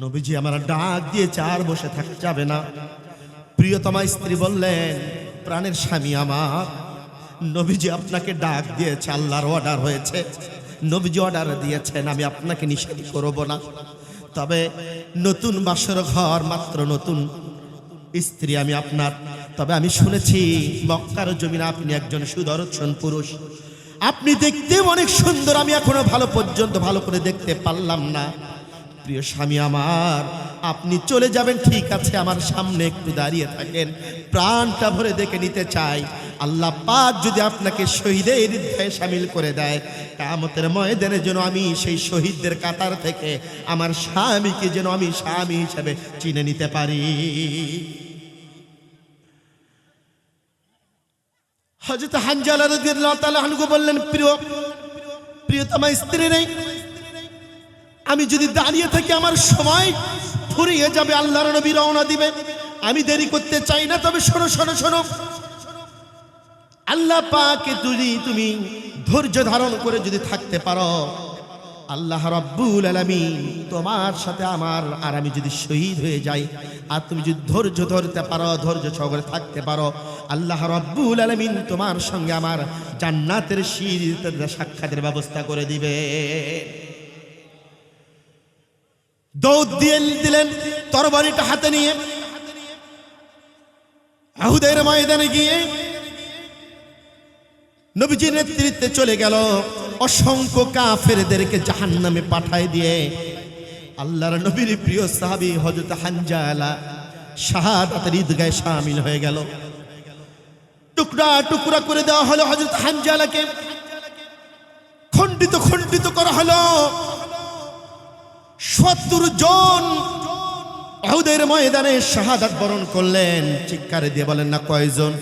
নবীজি আমার ডাক দিয়ে চার বসে থাকা যাবে না। প্রিয়তমা স্ত্রী বললেন, প্রাণের স্বামী আমার, নবীজি আপনাকে ডাক দিয়েছে, আল্লাহর অর্ডার হয়েছে, নবীজি অর্ডার দিয়েছেন, আমি আপনাকে নিষেধ করব না। তবে নতুন বাসর ঘর, মাত্র নতুন স্ত্রী আমি আপনার। তবে আমি শুনেছি মক্কার জমিনে আপনি একজন সুদর্শন পুরুষ, আপনি দেখতে অনেক সুন্দর, আমি এখনো ভালো করে দেখতে পারলাম না। প্রিয় স্বামী আমার, আপনি চলে যাবেন ঠিক আছে, আমার সামনে একটু দাঁড়িয়ে থাকেন, প্রাণটা ভরে দেখে নিতে চাই। আল্লাহ পাক যদি আপনাকে শহীদের হৃদয়ে শামিল করে দেয়, কিয়ামতের ময়দানে যেন আমি সেই শহীদদের কাতার থেকে আমার স্বামীকে যেন আমি স্বামী হিসেবে চিনে নিতে পারি। হযরত হানজালা রাদিয়াল্লাহু তাআলা আনহু বললেন, প্রিয়তমা স্ত্রী রে, আমি যদি দাঁড়িয়ে থাকি আমার সময় ফুরিয়ে যাবে, আল্লাহর নবী রওনা দিবে, আমি দেরি করতে চাই না। তবে শোনো শোনো শোনো, আল্লাহ পাকে তুমি ধৈর্য ধারণ করে যদি থাকতে পারো, আল্লাহ রাব্বুল আলামিন তোমার সাথে আমার, আর আমি যদি শহীদ হয়ে যাই, আর তুমি যদি ধৈর্য ধরতে পারো, ধৈর্য সহকারে থাকতে পারো, আল্লাহ রাব্বুল আলামিন তোমার সঙ্গে আমার জান্নাতের সিঁড়িতে সাক্ষাতের ব্যবস্থা করে দিবে। দৌড় দিয়ে দিলেন তরবারিটা হাতে নিয়ে, উহুদের ময়দানে গিয়ে নবীজির নেতৃত্বে চলে গেল। অসংখ্য কাফেরদেরকে জাহান্নামে পাঠায় দিয়ে আল্লাহর নবীর প্রিয় সাহাবী হযরত হানজালা শাহাদাতের ঈদগাহে শামিল হয়ে গেল। টুকরা টুকরা করে দেওয়া হলো হযরত হানজালাকে, খণ্ডিত খণ্ডিত করা হলো। ৭০ জন উহুদের ময়দানে শাহাদাত বরণ করলেন। চিৎকারে দিয়ে বলেন না কয়জন?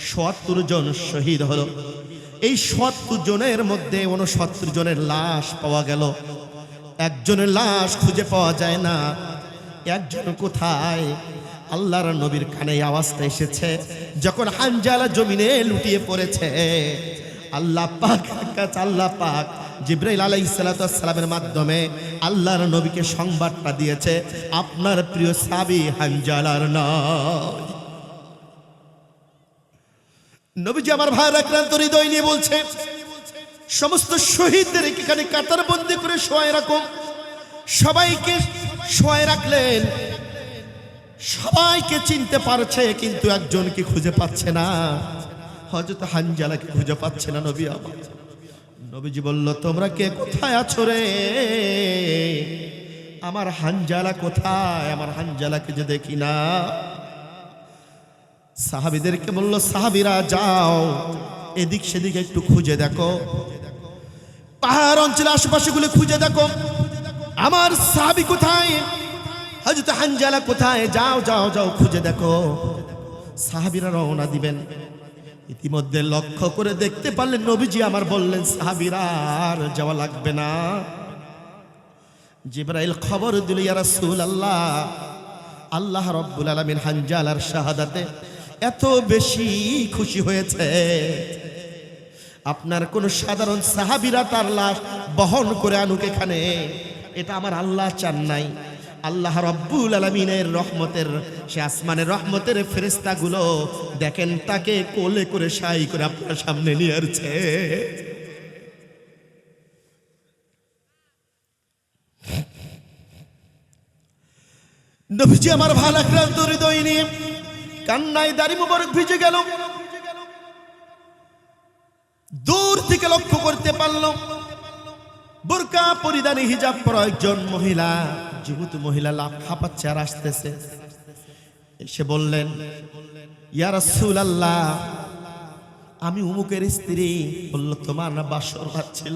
৭০ জন শহীদ হলো। এই ৭০ জনের মধ্যে ৬৯ জনের লাশ পাওয়া গেল, একজনের লাশ খুঁজে পাওয়া যায় না। একজন কোথায়? আল্লাহর নবীর কানে আওয়াজটা এসেছে যখন হানজালা জমিনে লুটিয়ে পড়েছে। আল্লাহ পাক জিবরাইল আলাইহিস সালামের মাধ্যমে আল্লাহর নবীকে সংবাদটা দিয়েছে, আপনার প্রিয় সাহাবী হানজালার নয়। নবীজি আমার ভাইয়ের আক্রান্ত হৃদয় নিয়ে বলছে, সমস্ত শহীদদের এখানে কাতারবন্দি করে শোয়ায় রাখো। সবাইকে শোয়ায় রাখলেন, সবাইকে চিনতে পারছে, কিন্তু একজনকে খুঁজে পাচ্ছে না। হযরত হানজালাকে খুঁজে পাচ্ছে না নবী আমার। নবীজি বলল, তোমরা কে কোথায় আছো রে? আমার হানজালা কোথায়? আমার হানজালাকে যে দেখি না। সাহাবীদেরকে বলল, সাহাবীরা যাও এদিক সেদিকে একটু খুঁজে দেখো, পাহাড় অঞ্চলের আশেপাশেগুলো খুঁজে দেখো, আমার সাহাবী কোথায়, হযরত হানজালা কোথায়? যাও যাও যাও খুঁজে দেখো। সাহাবীরা রওনা দিবেন। ইতিমধ্যে লক্ষ্য করে দেখতে পারলেন নবীজি আমার বললেন, সাহাবীরা আর যাওয়া লাগবে না। জিবরাইল খবর দিল, ইয়া রাসূলুল্লাহ, আল্লাহ রাব্বুল আলামিন হানজালার শাহাদাতে এত বেশি খুশি হয়েছে, আপনার কোন সাধারণ সাহাবীরা তার লাশ বহন করে আনুক এখানে, এটা আমার আল্লাহ চান নাই। আল্লাহ রাব্বুল আলামিনের রহমতের, সে আসমানের রহমতের ফেরেশতাগুলো দেখেন তাকে কোলে করে শায়ী করে আপনার সামনে নিয়ে আসছে। নবীজি আমার ভালাক্রান্ত হৃদয় নিয়ে কান্নায় দাড়ি মুবারক ভিজে গেল। দূর থেকে লক্ষ্য করতে পারল বোরকা পরিধানে হিজাব পরা একজন মহিলা, যুবতী মহিলা লাফ হাঁপাচ্ছে আর আসতেছে। এসে বললেন, ইয়া রাসূলুল্লাহ, আমি উমুকের স্ত্রী। বলল, তোমার না বাসর রাত ছিল?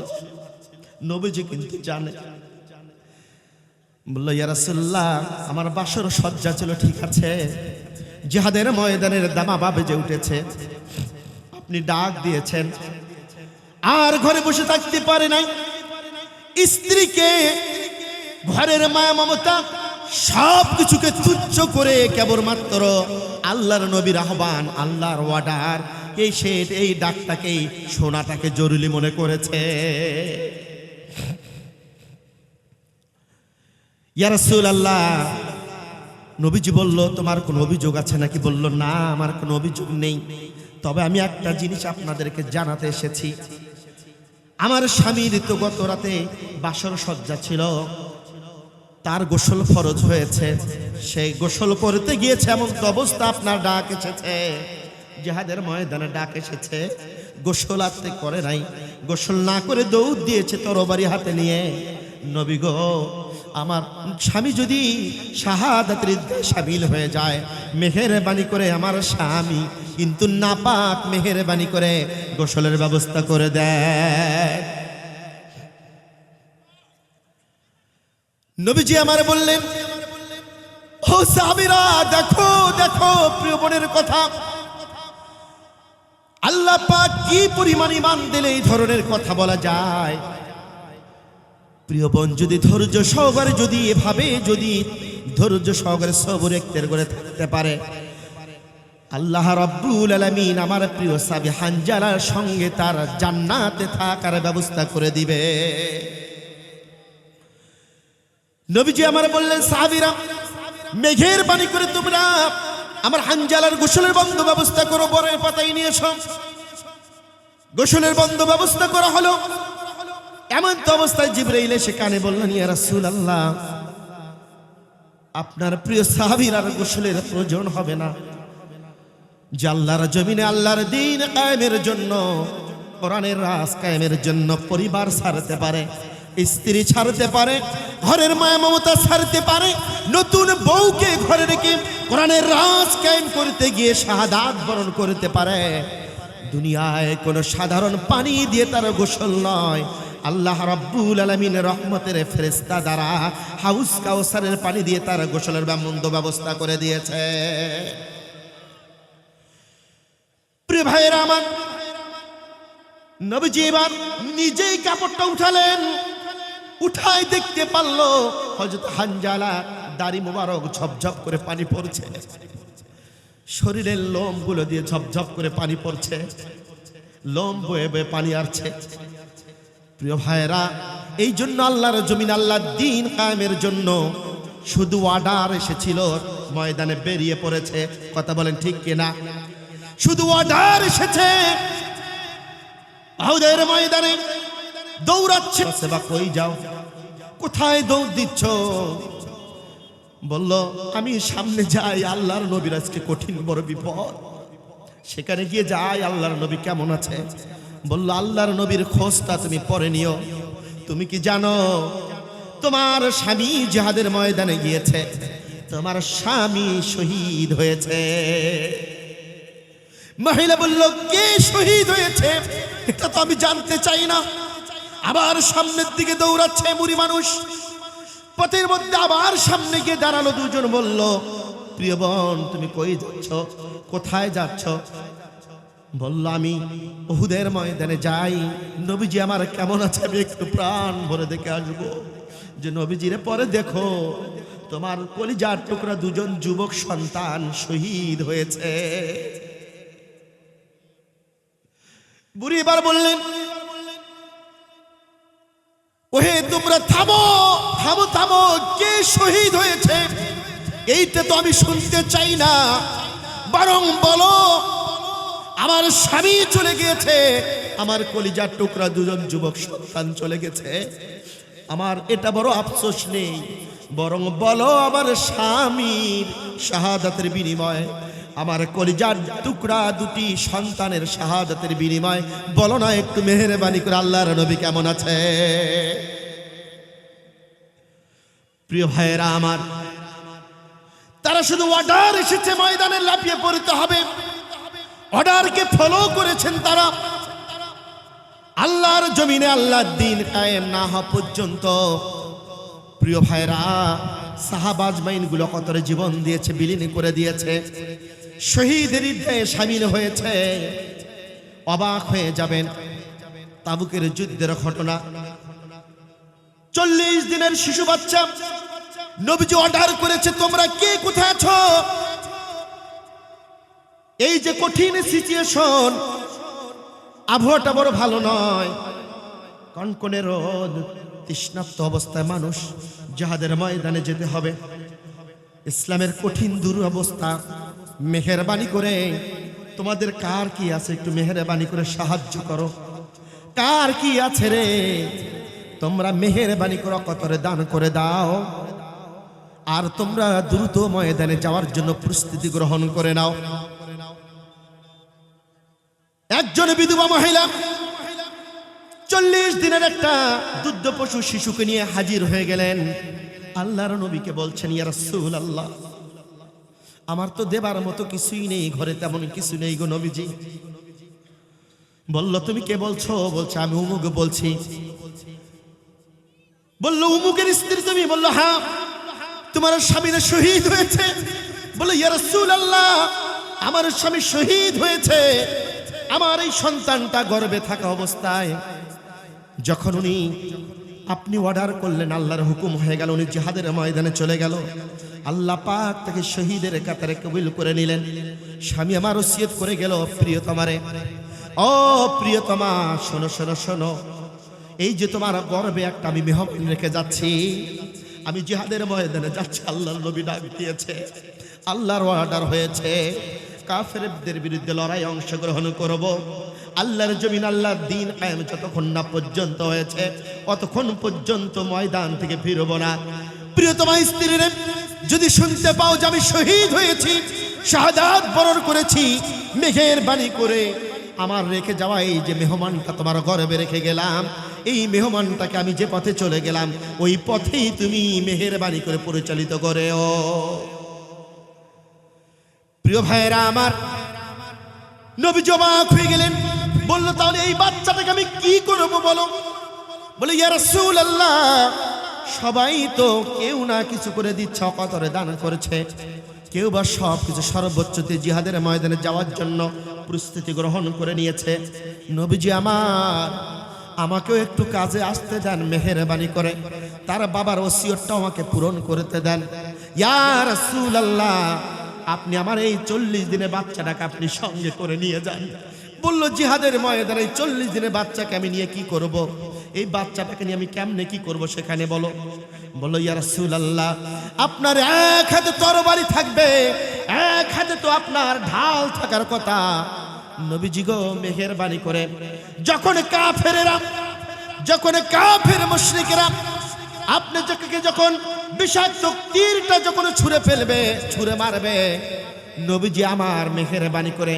নবীজি কিন্তু জানে। বলল, ইয়া রাসূলুল্লাহ, আমার বাসর সজ্জা ছিল, ঠিক আছে, জিহাদের ময়দানের দামামা বেজে উঠেছে, আপনি ডাক দিয়েছেন, আর ঘরে বসে থাকতে পারে নাই। স্ত্রীকে, ঘরের মায়া মমতা সব কিছুকে তুচ্ছ করে কেবলমাত্র আল্লাহর নবীর আহ্বান, আল্লাহর ওয়ার্ডার, এই ডাকটাকেই, শোনাটাকে জরুরি মনে করেছে। ইয়া রাসূলুল্লাহ, নবীজি বলল, তোমার কোনো অভিযোগ আছে নাকি? বলল, না, আমার কোনো অভিযোগ নেই, তবে আমি একটা জিনিস আপনাদেরকে জানাতে এসেছি। আমার স্বামীর তো গত রাতে বাসর সজ্জা ছিল, তার গোসল ফরজ হয়েছে, সেই গোসল করতে গিয়েছে, এমন তো অবস্থা আপনার ডাক এসেছে, জিহাদের ময়দানে ডাক এসেছে, গোসল আত্তে করে নাই, গোসল না করে দৌড় দিয়েছে তরবারি হাতে নিয়ে। নবী গো, আমার স্বামী যদি শাহাদাতের যুদ্ধে শামিল হয়ে যায়, মেহেরবানি করে আমার স্বামী কিন্তু নাপাক, মেহেরবানি করে গোসলের ব্যবস্থা করে দেয়। নবীজি আমার বললেন, ও সাহাবীরা, দেখো দেখো প্রিয় বোনের কথা, আল্লাহ পাক কি পরিমাণ ঈমান দিলে এই ধরনের কথা বলা যায়। প্রিয় বোন, যদি ধৈর্য সহকারে, যদি এভাবে যদি ধৈর্য সহকারে সবর ইখতিয়ার করে থাকতে পারে, আল্লাহ রাব্বুল আলামিন আমার প্রিয় সাহাবী হানজালার সঙ্গে তার জান্নাতে থাকার ব্যবস্থা করে দিবে। নবীজি আমার বললেন, সাহাবীরা, মেঘের বাণী করে তোমরা আমার হানজালার গোসলের বন্ধ ব্যবস্থা করো, বরের পাতায় নিয়ে এসো। গোসলের বন্ধ ব্যবস্থা করা হলো। এমন তো অবস্থায় জিবরাইল এসে কানে বললেন, ইয়া রাসূলুল্লাহ, আপনার প্রিয় সাহাবীর আর গোসলের প্রয়োজন হবে না, যে আল্লাহর জমিনে আল্লাহর দ্বীন কায়েমের জন্য, কোরআনের রাজ কায়েমের জন্য পরিবার ছাড়তে পারে, স্ত্রী ছাড়তে পারে, ঘরের মায়া মমতা ছাড়তে পারে, নতুন বউকে ঘরে রেখে কোরআনের রাজ কায়েম করতে গিয়ে শাহাদাত বরণ করতে পারে। দুনিয়ায় কোনো সাধারণ পানি দিয়ে তার গোসল নয়, আল্লাহ রাব্বুল আলামিনের রহমতের ফেরেশতা দ্বারা হাউস কাউসারের পানি দিয়ে তার গোসলের ব্যবস্থা করে দিয়েছে। প্রিয় ভাইয়েরা আমার, নবীজি এবার নিজেই কাপড়টা উঠালেন, উঠাই দেখতে পারল হযরত হানজালা দাড়ি মুবারক ঝপঝপ করে পানি পড়ছে, শরীরের লোমগুলো দিয়ে ঝপঝপ করে পানি পড়ছে, লোম বয়ে বয়ে পানি আসছে। প্রিয় ভাইয়েরা, এই জন্য আল্লাহর জমিন, আল্লাহর দ্বীন কায়েমের জন্য শুধু অর্ডার এসেছিল, ময়দানে বেরিয়ে পড়েছে। কথা বলেন ঠিক কিনা? শুধু অর্ডার এসেছে, উহুদের ময়দানে দৌড়াচ্ছে। বা কই যাও, কোথায় দৌড় দিচ্ছ? বলল, আমি সামনে যাই, আল্লাহর নবীর আজকে কঠিন বড় বিপদ, সেখানে গিয়ে যাই, আল্লাহর নবী কেমন আছে। বলল, আল্লাহর নবীর খোঁজটা তুমি পরে নিও। তুমি কি জানো তোমার স্বামী জিহাদের ময়দানে গিয়েছে, তোমার স্বামী শহীদ হয়েছে। মহিলা বলল, কে শহীদ হয়েছে এটা তো আমি জানতে চাই না। আবার সামনের দিকে দৌড়াচ্ছে বুড়ি মানুষ, পথের মধ্যে আবার সামনে গিয়ে দাঁড়ালো দুজন। বলল, প্রিয় বোন, তুমি কই যাচ্ছ, কোথায় যাচ্ছ? বলল আমি উহুদের ময়দানে যাই, নবীজি আমার কেমন আছে আমি একটু প্রাণ ভরে দেখে আসবো। যে নবীজিরে পরে দেখো তোমার কলিজার টুকরা দুজন যুবক সন্তান শহীদ হয়েছে। বুড়ি এবার বললেন, ওহে তোমরা থামো থামো থামো, কে শহীদ হয়েছে এইটা তো আমি শুনতে চাই না, বরং বলো আমার স্বামী চলে গিয়েছে, আমার কলিজার টুকরা দুজন যুবক সন্তান চলে গেছে, আমার এটা বড় আফসোস নেই, বরং বলো আমার স্বামীর শাহাদাতের বিনিময়, আমার কলিজার টুকরা দুটি সন্তানের শাহাদাতের বিনিময় বলো না একটু মেহেরবানি করে আল্লাহর নবী কেমন আছে। প্রিয় ভাইয়েরা আমার, তারা শুধু অর্ডার এসেছে ময়দানে লাফিয়ে পড়তে হবে, অর্ডারকে ফলো করেছেন তারা। আল্লাহর জমিনে আল্লাহর দ্বীন কায়েম না হওয়া পর্যন্ত প্রিয় ভাইরা সাহাবা আজমাইনগুলো কতরে জীবন দিয়েছে, বিলীন করে দিয়েছে, শহীদের হৃদয়ে শামিল হয়েছে। অবাক হয়ে যাবেন, তাবুকের যুদ্ধের ঘটনা, 40 দিনের শিশু বাচ্চা, নবীজি অর্ডার করেছে তোমরা কে কোথায় আছো। এই যে কঠিন সিচুয়েশন, আবহাওয়াটা বড় ভালো নয়, কনকনে রোদ, তৃষ্ণার্ত অবস্থায় মানুষ জিহাদের ময়দানে যেতে হবে, ইসলামের কঠিন দুরবস্থা। মেহেরবানি করে তোমাদের কার কি আছে একটু মেহেরবানি করে সাহায্য করো, কার কি আছে রে, তোমরা মেহেরবানি করে কতরে দান করে দাও, আর তোমরা দ্রুত ময়দানে যাওয়ার জন্য প্রস্তুতি গ্রহণ করে নাও। একজন বিধবা মহিলা 40 দিনের একটা দুধ পশু শিশুকে নিয়ে হাজির হয়ে গেলেন। আল্লাহর নবীকে বলছেন, ইয়া রাসূলুল্লাহ, আমার তো দেবার মতো কিছুই নেই, ঘরে তেমন কিছু নেই গো নবীজি। বলল তুমি কে বলছো? বলছে আমি উমুক বলছি। বলল উমুকের স্ত্রী তুমি? বলল হ্যাঁ। তোমার স্বামী শহীদ হয়েছে? বলল ইয়া রাসূলুল্লাহ, আমার স্বামী শহীদ হয়েছে, আমার এই সন্তানটা গর্ভে থাকা অবস্থায় যখন উনি আপনি অর্ডার করলেন, আল্লাহর হুকুম হয়ে গেল, উনি জিহাদের ময়দানে চলে গেল, আল্লাহ পাক তাকে শহীদের কাতারে কবুল করে নিলেন। স্বামী আমার ওসিয়ত করে গেল, প্রিয়তমারে, ও প্রিয়তমা শোনো শোনো শোনো, এই যে তোমার গর্ভে একটা আমি মেহমান রেখে যাচ্ছি, আমি জিহাদের ময়দানে যাচ্ছি, আল্লাহর নবী ডাক দিয়েছে, আল্লাহর অর্ডার হয়েছে, কাফেরদের বিরুদ্ধে লড়াই অংশগ্রহণ করব, আল্লাহর জমিন আল্লাহর দ্বীন কায়েম যতক্ষণ না পর্যন্ত হয়েছে অতক্ষণ পর্যন্ত ময়দান থেকে ফিরব না। প্রিয়তমা স্ত্রীরে, যদি শুনতে পাও যে আমি শহীদ হয়েছি, শাহাদাত বরণ করেছি, মেহেরবানি করে আমার রেখে যাওয়া এই যে মেহমানটা তোমার গর্ভে রেখে গেলাম, এই মেহমানটাকে আমি যে পথে চলে গেলাম ওই পথেই তুমি মেহেরবানি করে পরিচালিত করেও। প্রিয় ভাইয়েরা আমার, নবী অবাক হয়ে গেলেন, বলল তাহলে এই বাচ্চাটাকে আমি কি করব বলো? বলে ইয়া রাসূলুল্লাহ, সবাই তো কেউ না কিছু করে দিচ্ছে, অকতরে দান করেছে, কেউ বা সব কিছু সর্বোচ্চতে জিহাদের ময়দানে যাওয়ার জন্য প্রস্তুতি গ্রহণ করে নিয়েছে। নবীজি আমার, আমাকেও একটু কাজে আসতে দেন মেহেরবানি করে, তার বাবার ওসিয়তটা আমাকে পূরণ করতে দেন। ইয়া রাসূলুল্লাহ, আপনি আমার এই 40 দিনের বাচ্চাটাকে আপনি সঙ্গে করে নিয়ে যান। বলল জিহাদের ময়দানে 40 দিনের বাচ্চাকে আমি নিয়ে কি করব? এই বাচ্চাটাকে নিয়ে আমি কেমনে কি করব সেখানে বলো? বলল ইয়া রাসূলুল্লাহ, আপনার এক হাতে তরবারি থাকবে, এক হাতে তো আপনার ঢাল থাকার কথা। নবীজি গো মেহেরবানি করে, যখন কাফের মুশরিকরা আপনি যখন বিষাক্ত তীরটা যখন ছুঁড়ে মারবে, নবীজি আমার মেহেরবানি করে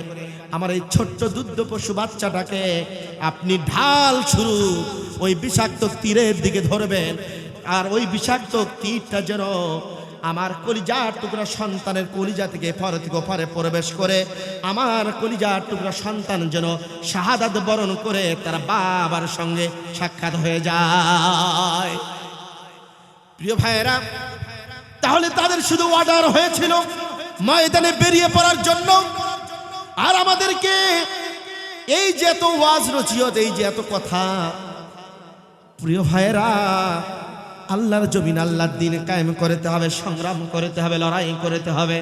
আমার এই ছোট্ট দুধ পশু বাচ্চাটাকে আপনি ঢাল শুরু ওই বিষাক্ত তীরের দিকে ধরবেন, আর ওই বিষাক্ত তীরটা যেন আমার কলিজার টুকরা সন্তানের কলিজা থেকে এপারে থেকে ওপারে প্রবেশ করে আমার কলিজার টুকরা সন্তান যেন শাহাদাত বরণ করে তার বাবার সঙ্গে সাক্ষাৎ হয়ে যায়। প্রিয় ভাইয়েরা, তাহলে তাদের শুধু অর্ডার হয়েছিল ময়দানে বেরিয়ে পড়ার জন্য, আর আমাদেরকে এই যে এত ওয়াজ নসিহত, এই যে এত কথা, প্রিয় ভাইরা, আল্লাহর জমিন আল্লাহর দ্বীন কায়েম করতে হবে, সংগ্রাম করতে হবে, লড়াই করতে হবে,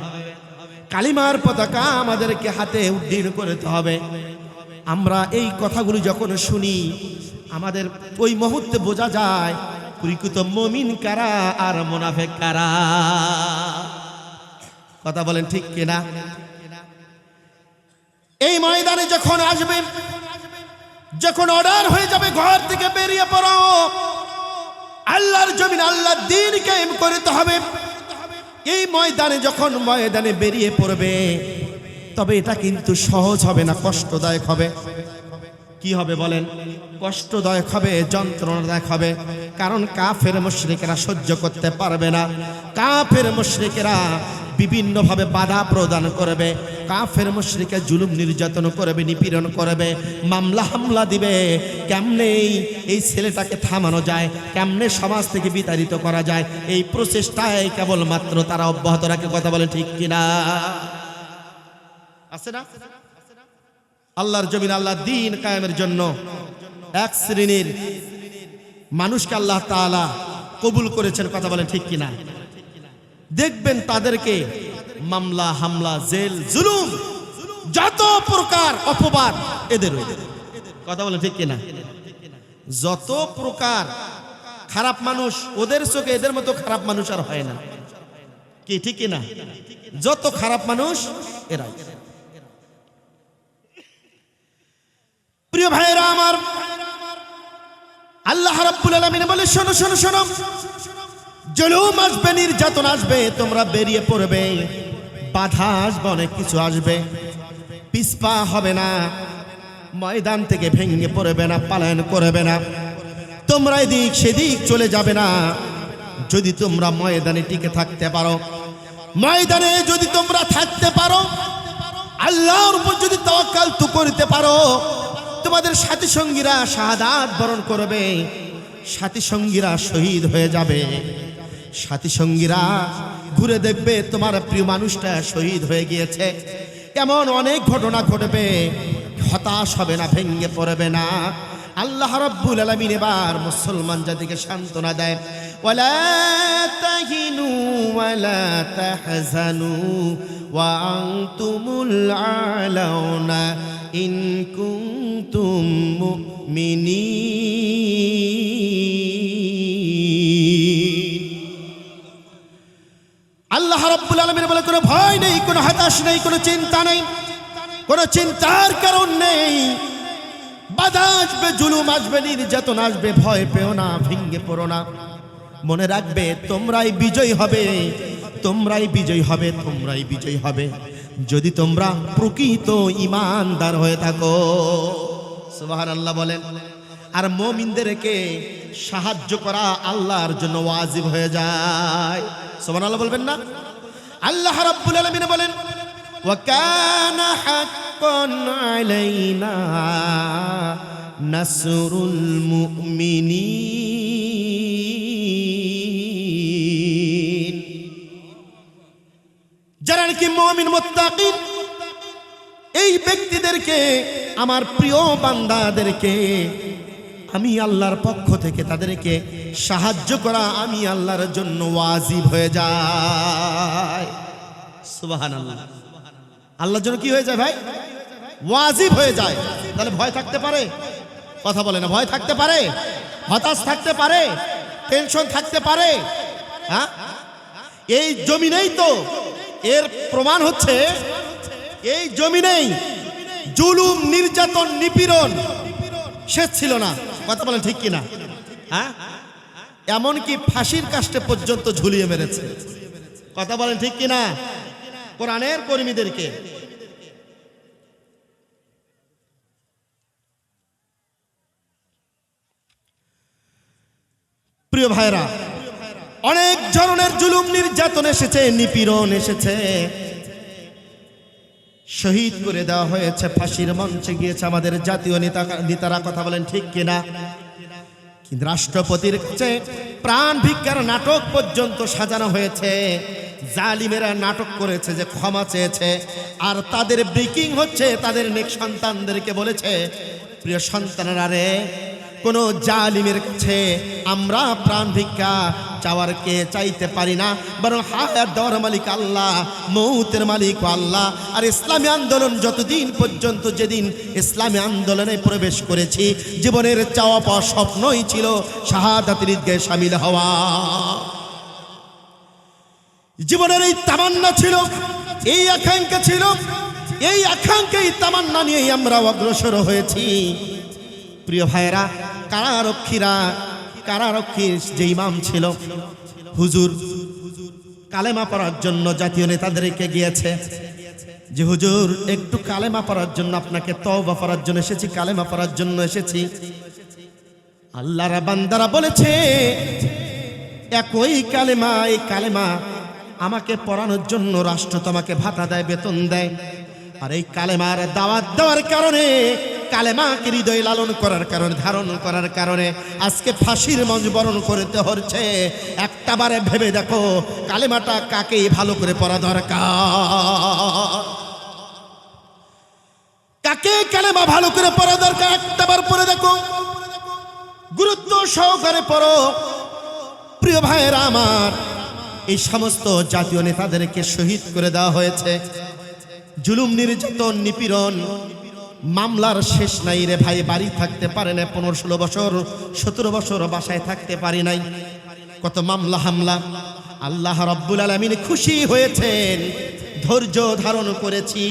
কালিমার পতাকা আমাদেরকে হাতে উড্ডীন করতে হবে। আমরা এই কথাগুলো যখন শুনি আমাদের ওই মুহূর্তে বোঝা যায় প্রকৃত মুমিন কারা আর মুনাফিক কারা। কথা বলেন ঠিক কিনা? এই ময়দানে যখন আসবে, যখন অর্ডার হয়ে যাবে ঘর থেকে বেরিয়ে পড়ো, আল্লাহর জমিন আল্লাহর দ্বীন কায়েম করতে হবে, এই ময়দানে যখন ময়দানে বেরিয়ে পড়বে, তবে এটা কিন্তু সহজ হবে না, কষ্টদায়ক হবে। কি হবে বলেন? কষ্টদায়ক হবে, যন্ত্রণাদায়ক হবে। কারণ কাফের মুশরিকেরা সহ্য করতে পারবে না। কাফের মুশরিকেরা বিভিন্নভাবে বাধা প্রদান করবে, কাফের মুশরিকে জুলুম নির্যাতন করবে, নিপীড়ন করবে, মামলা হামলা দিবে। কেমনে এই ছেলেটাকে থামানো যায়, কেমনে সমাজ থেকে বিতাড়িত করা যায়, এই প্রচেষ্টায় কেবলমাত্র তারা অব্যাহত রাখে। কথা বলে ঠিক কিনা? আছে না? আল্লাহর জমিন আল্লাহর দ্বীন কায়েমের জন্য এক শ্রেণীর মানুষকে আল্লাহ তাআলা কবুল করেছেন। কথা বলেন ঠিক কিনা? দেখবেন তাদেরকে মামলা হামলা, জেল, জুলুম, যত প্রকার অপবাদ এদের। কথা বলেন ঠিক কিনা? যত প্রকার খারাপ মানুষ, ওদের চোখে এদের মতো খারাপ মানুষ আর হয় না। কি ঠিক কিনা? যত খারাপ মানুষ এরাই। প্রিয় ভাইরা আমার, আল্লাহ রাব্বুল আলামিন বলে, শোনো শোনো শোনো, জুলুম আসবে, নির্যাতন আসবে, তোমরা বেরিয়ে পড়বে। বাধা আসবে, অনেক কিছু আসবে, পিছপা হবে না, ময়দান থেকে ভেঙে পড়বে না, পালায়ন করবে না, তোমরা এদিক সেদিক চলে যাবে না। যদি তোমরা ময়দানে টিকে থাকতে পারো, ময়দানে যদি তোমরা থাকতে পারো, আল্লাহর উপর যদি তাওয়াক্কুল করতে পারো, তোমাদের সাথী সঙ্গীরা শাহাদাত বরণ করবে, সাথী সঙ্গীরা শহীদ হয়ে যাবে, সাথী সঙ্গীরা ঘুরে দেখবে তোমার প্রিয় মানুষটা শহীদ হয়ে গিয়েছে। এমন অনেক ঘটনা ঘটবে, হতাশ হবে না, ভেঙে পড়বে না। আল্লাহ রাব্বুল আলামিন এবার মুসলমান জাতিকে সান্ত্বনা দেয়, ওয়ালা তাহিনু ওয়ালা তাহজানু ওয়া আনতুমুল আলাউনা ইন কুনতুম মুমিনিন। আল্লাহ রাব্বুল আলামিন বলে, কোনো ভয় নেই, কোনো হতাশ নেই, কোনো চিন্তা নেই, কোনো চিন্তার কারণ নেই। বাধা আসবে, জুলুম আসবে, নির্যাতন আসবে, ভয় পেও না, ভেঙে পড়ো না। মনে রাখবে তোমরাই বিজয়ী হবে, তোমরাই বিজয়ী হবে, তোমরাই বিজয়ী হবে, যদি তোমরা প্রকৃত ঈমানদার হয়ে থাকো। সুবহানাল্লাহ বলেন। আর মুমিনদেরকে সাহায্য করা আল্লাহর জন্য ওয়াজিব হয়ে যায়। সুবহানাল্লাহ বলবেন না? আল্লাহ রাব্বুল আলামিন বলেন, ওয়া কানা হাক্কান আলাইনা নাসরুল মুমিনিন। যারা নাকি মুমিন মুত্তাকিন, এই ব্যক্তিদেরকে, আমার প্রিয় বান্দাদেরকে আমি আল্লাহর পক্ষ থেকে তাদেরকে সাহায্য করা আমি আল্লাহর জন্য ওয়াজিব হয়ে যায়। সুবহানাল্লাহ। আল্লাহর জন্য কি হয়ে যায় ভাই? ওয়াজিব হয়ে যায়। তাহলে ভয় থাকতে পারে? কথা বলে না। ভয় থাকতে পারে, হতাশ থাকতে পারে, টেনশন থাকতে পারে। হ্যাঁ, এই জমিনেই তো এর প্রমাণ হচ্ছে, এই জমিনেই জুলুম, নির্যাতন, নিপীড়ন শেষ ছিল না। কথা বলেন ঠিক কিনা? হ্যাঁ, এমনকি ফাঁসির কাস্টে পর্যন্ত ঝুলিয়ে মেরেছে। কথা বলেন ঠিক কিনা? কোরআনের কর্মীদেরকে। প্রিয় ভাইরা, অনেক ধরনের জুলুম, নির্যাতন এসেছে, নিপীড়ন এসেছে, শহীদ করে দেওয়া হয়েছে, ফাঁসির মঞ্চে গিয়েছে আমাদের জাতীয় নেতারা। কথা বলেন ঠিক কিনা? কিন্তু রাষ্ট্রপতির কাছে প্রাণ ভিক্ষার নাটক পর্যন্ত সাজানো হয়েছে, জালিমেরা নাটক করেছে যে ক্ষমা চেয়েছে, আর তাদের ব্রেকিং হচ্ছে তাদের নেক সন্তানদেরকে বলেছে, প্রিয় সন্তানেরা রে, কোনো জালিমের কাছে আমরা প্রাণ ভিক্ষা চাওয়ার কে চাইতে পারি না, বরং হায়াত দেওয়ার মালিক আল্লাহ, মৌতের মালিক আল্লাহ। আর ইসলামী আন্দোলন যতদিন পর্যন্ত, যেদিন ইসলামী আন্দোলনে প্রবেশ করেছি, জীবনের চাওয়া পাওয়া স্বপ্নই ছিল শাহাদাতের ঈদগাহে শামিল হওয়া। জীবনের এই তামান্না ছিল, এই আকাঙ্ক্ষা ছিল, এই আকাঙ্ক্ষা এই তামান্না নিয়েই আমরা অগ্রসর হয়েছি। প্রিয় ভাইয়েরা, কারারক্ষীর যে ইমাম ছিল হুজুর, কালেমা পড়ার জন্য জাতীয় নেতাদেরকে গিয়েছে যে হুজুর একটু কালেমা পড়ার জন্য, আপনাকে তওবা করার জন্য এসেছি, কালেমা পড়ার জন্য এসেছি। আল্লাহর বান্দারা বলেছে একই কালেমা, এই কালেমা আমাকে পড়ানোর জন্য রাষ্ট্র তোমাকে ভাতা দেয়, বেতন দেয়। আর এই কালেমার দাওয়াত দেওয়ার কারণে, কালেমাকে হৃদয় লালন করার কারণে, ধারণ করার কারণে আজকে ফাঁসির মঞ্চ বরণ করতে হচ্ছে। একটাবারে ভেবে দেখো কালেমাটা কাকে ভালো করে পড়া দরকার, কাকে কালেমা ভালো করে পড়া দরকার, একটাবার পড়ে দেখো, গুরুত্ব সহকারে পড়ো। প্রিয় ভাইয়েরা আমার, এই সমস্ত জাতীয় নেতাদেরকে শহীদ করে দেওয়া হয়েছে। জুলুম, নির্যাতন, নিপীড়ন, মামলার শেষ নাই রে ভাই। বাড়ি থাকতে পারে না, 15-16 বছর 17 বছর বাসায় থাকতে পারি নাই, কত মামলা হামলা। আল্লাহ রাব্বুল আলামিন খুশি হয়েছেন, ধৈর্য ধারণ করেছি,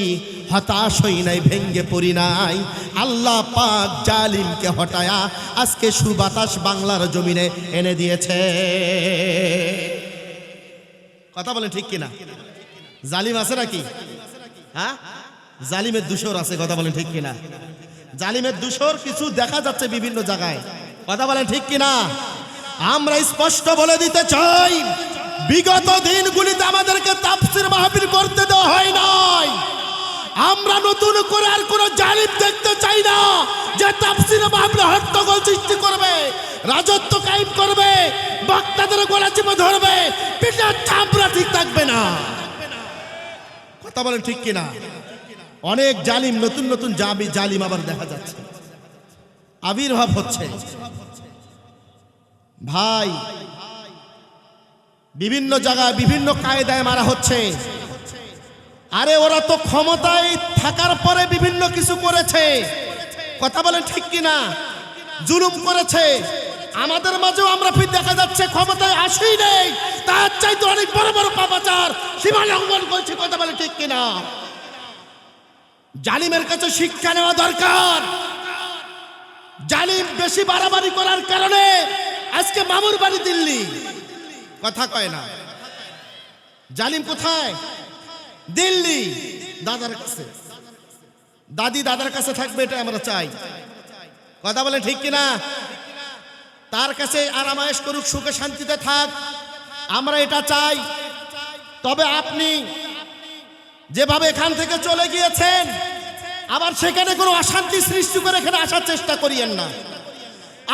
হতাশ হই নাই, ভেঙ্গে পড়ি নাই। আল্লাহ পাক জালিমকে হটায়া আজকে সুবাতাস বাংলার জমিনে এনে দিয়েছে। কথা বলেন ঠিক কিনা? জালিম আছে নাকি? হ্যাঁ, জালিমের দূষর আছে। কথা বলেন ঠিক কিনা? জালিমের দূষর কিছু দেখা যাচ্ছে বিভিন্ন জায়গায়। কথা বলেন ঠিক কিনা? আমরা স্পষ্ট বলে দিতে চাই, বিগত দিনগুলিতে আমাদেরকে তাফসীর মাহফিল করতে দেওয়া হয় নাই। আমরা নতুন করে আর কোন জালিম দেখতে চাই না যে তাফসীর মাহফিল হট্টগোল সৃষ্টি করবে, রাজত্ব কায়েম করবে, বক্তাদের গলা চেপে ধরবে, পিঠার চামড়া ঠিক থাকবে না। কথা বলেন ঠিক কিনা? অনেক জালিম, নতুন নতুন জালিম আবার দেখা যাচ্ছে, আবির্ভাব হচ্ছে। ভাই, বিভিন্ন জায়গায় বিভিন্ন কায়দায় মারা হচ্ছে। আরে ওরা তো ক্ষমতায় থাকার পরে বিভিন্ন কিছু করেছে। কথা বলেন ঠিক কিনা? জুলুম করেছে। আমাদের মাঝেও আমরা ফির দেখা যাচ্ছে ক্ষমতায় আসেই নেই, তার চাইতে অনেক বড় বড় পাপাচার সীমা লঙ্ঘন করছে। কথা বলেন ঠিক কিনা? জালিমের কাছে শিক্ষা নেওয়া দরকার। জালিম বেশি বাড়াবাড়ি করার কারণে আজকে মামুর বাড়ি দিল্লি। কথা কয় না? জালিম কোথায়? দিল্লি, দাদার কাছে। দাদি দাদার কাছে থাকবে, এটা আমরা চাই। কথা বলে ঠিক কিনা? তার কাছে আরামায়েশ করুক, সুখে শান্তিতে থাক, আমরা এটা চাই। তবে আপনি যেভাবে এখান থেকে চলে গিয়েছেন, আবার সেখানে কোনো অশান্তি সৃষ্টি করে এখানে আসার চেষ্টা করিয়েন না।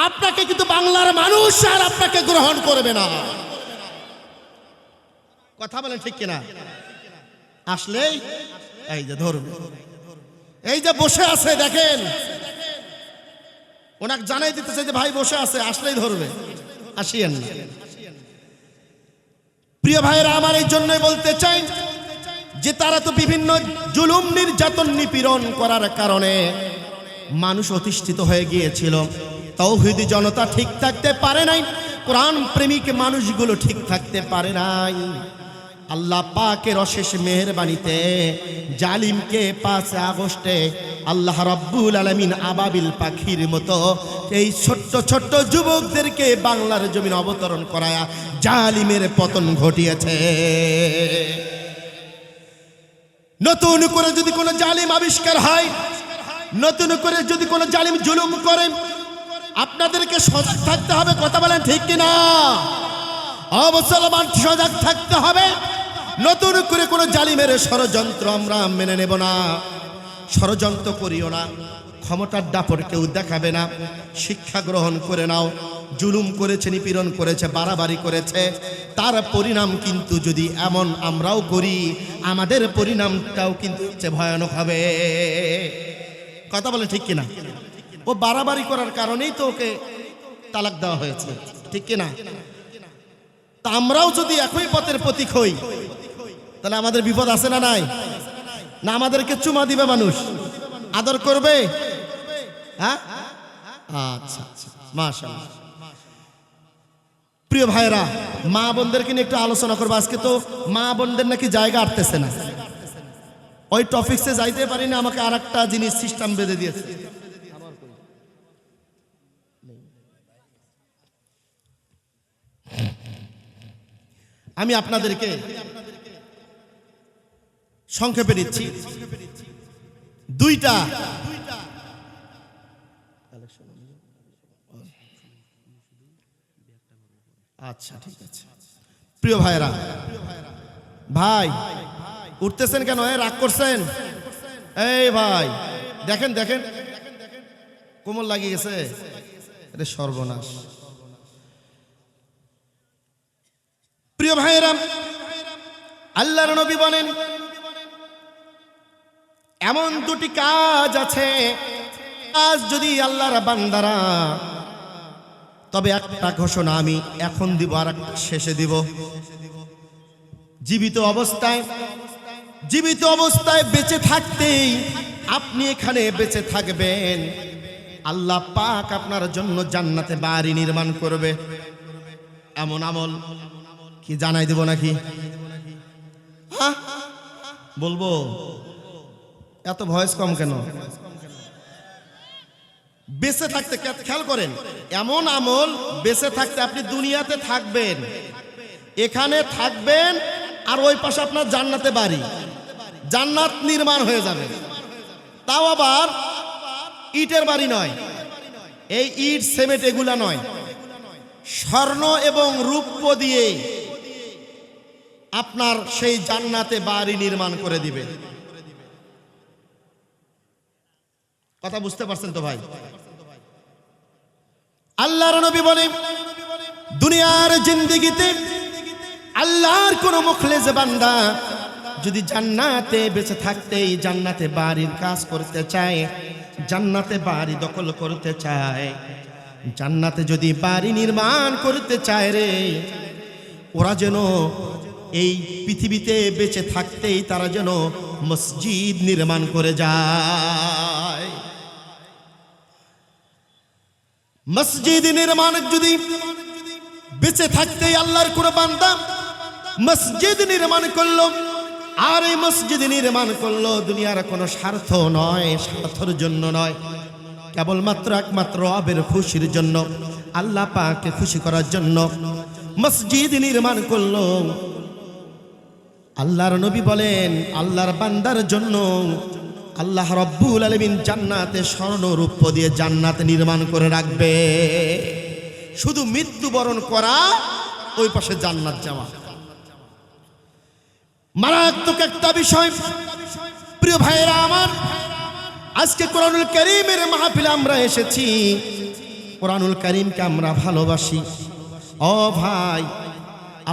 আপনাকে কিন্তু বাংলার মানুষ আর আপনাকে গ্রহণ করবে না। কথা বলেন ঠিক কিনা? আসলেই এই যে ধরবে, এই যে বসে আছে দেখেন, ওনাকে জানাই দিতেছে যে ভাই বসে আছে, আসলেই ধরবে, আসিয়েন না। প্রিয় ভাইয়েরা আমার, এই জন্যই বলতে চাই যে তারা তো বিভিন্ন জুলুম, নির্যাতন, নিপীড়ন করার কারণে মানুষ অতিষ্ঠিত হয়ে গিয়েছিল। তাওহীদি জনতা ঠিক থাকতে পারে নাই, কোরআন প্রেমিক মানুষগুলো ঠিক থাকতে পারে নাই। আল্লাহ পাকের অশেষ মেহেরবানিতে জালিমকে 5 আগস্টে আল্লাহ রাব্বুল আলামিন আবাবিল পাখির মতো এই ছোট্ট ছোট্ট যুবকদেরকে বাংলার জমিন অবতরণ করায়া জালিমের পতন ঘটিয়েছে। নতুন করে যদি কোনো জালিম আবিষ্কার হয়, নতুন করে যদি কোনো জালিম জুলুম করে, আপনাদেরকে সজাগ থাকতে হবে। কথা বলেন ঠিক কিনা? অবসলমান সজাগ থাকতে হবে। নতুন করে কোনো জালিমের ষড়যন্ত্র আমরা মেনে নেব না, ষড়যন্ত্র করিও না, ক্ষমতার দাপট কেউ দেখাবে না। শিক্ষা গ্রহণ করে নাও, জুলুম করেছে, নিপীড়ন করেছে, বাড়াবাড়ি করেছে, তার পরিণাম কিন্তু যদি এমন আমরাও করি, আমাদের পরিণামটাও কিন্তু ভয়ানক হবে। কথা বলে ঠিক কিনা? ও বাড়াবাড়ি করার কারণেই তো ওকে তালাক দেওয়া হয়েছে, ঠিক কিনা? তা আমরাও যদি একই পথের প্রতীক হই, তাহলে আমাদের বিপদ আছে না নাই? না আমাদেরকে চুমা দিবে মানুষ, আদর করবে? হ্যাঁ, আচ্ছা আচ্ছা, মাশাআল্লাহ। প্রিয় ভাইরা, মা বোনদেরকে নিয়ে একটু আলোচনা করবো আজকে। তো মা বোনদের নাকি জায়গা আটতেছে না, ওই টপিক্সে যাইতে পারি না, আমাকে আর একটা জিনিস সিস্টেম বেঁধে দিয়েছে। আমি আপনাদেরকে সংক্ষেপে দিচ্ছি দুইটা। আচ্ছা ঠিক আছে। প্রিয় ভাইরা, ভাই উঠতেছেন কেন? রাগ করছেন? এই ভাই দেখেন দেখেন, কোমর লাগিয়ে গেছে, এটা সর্বনাশ। প্রিয় ভাইরা, আল্লাহর নবী বলেন এমন দুটি কাজ আছে, আজ যদি আল্লাহর বান্দারা, তবে একটা ঘোষণা আমি এখন দিব আর একটা শেষে দিব। জীবিত অবস্থায় বেঁচে থাকতেই আপনি এখানে বেঁচে থাকবেন, আল্লাহ পাক আপনার জন্য জান্নাতে বাড়ি নির্মাণ করবে। এমন আমল কি জানাই দেব নাকি? হ্যাঁ বলবো? এত ভয়েস কম কেন? বেঁচে থাকতে খেয়াল করেন, এমন আমল বেঁচে থাকতে আপনি দুনিয়াতে থাকবেন, এখানে থাকবেন, আর ওই পাশে আপনার জান্নাতে বাড়ি, জান্নাত নির্মাণ হয়ে যাবে। তাও আবার ইটের বাড়ি নয়, এই ইট সিমেন্ট এগুলা নয়, স্বর্ণ এবং রূপ্য দিয়ে আপনার সেই জান্নাতে বাড়ি নির্মাণ করে দিবে। কথা বুঝতে পারছেন তো ভাই? আল্লাহর নবী বলেন দুনিয়ার জিন্দেগিতে আল্লাহর কোন মুখলেস বান্দা যদি জান্নাতে বেঁচে থাকতেই জান্নাতে বাড়ির কাজ করতে চায়, জান্নাতে বাড়ি দখল করতে চায়, জান্নাতে যদি বাড়ি নির্মাণ করতে চায় রে, ওরা যেন এই পৃথিবীতে বেঁচে থাকতেই তারা যেন মসজিদ নির্মাণ করে যায়। মসজিদ নির্মাণ যদি বেঁচে থাকতেই আল্লাহর কোন বান্দা মসজিদ নির্মাণ করলো, আর এই মসজিদ নির্মাণ করলো দুনিয়ার কোনো স্বার্থ নয়, স্বার্থের জন্য নয়, কেবলমাত্র একমাত্র রবের খুশির জন্য, আল্লাহ পাককে খুশি করার জন্য মসজিদ নির্মাণ করলো। আল্লাহর নবী বলেন আল্লাহর বান্দার জন্য আল্লাহ রব্বুল আলামিন জান্নাতে স্বর্ণ রূপ্য দিয়ে জান্নাত নির্মাণ করে রাখবে। শুধু মৃত্যুবরণ করা, ওই পাশে জান্নাত যাওয়া, মারাত্মক একটা বিষয়। প্রিয় ভাইয়েরা আমার, আজকে কোরআনুল কারীমের মাহফিলে আমরা এসেছি, কোরআনুল কারীমকে আমরা ভালোবাসি। ও ভাই,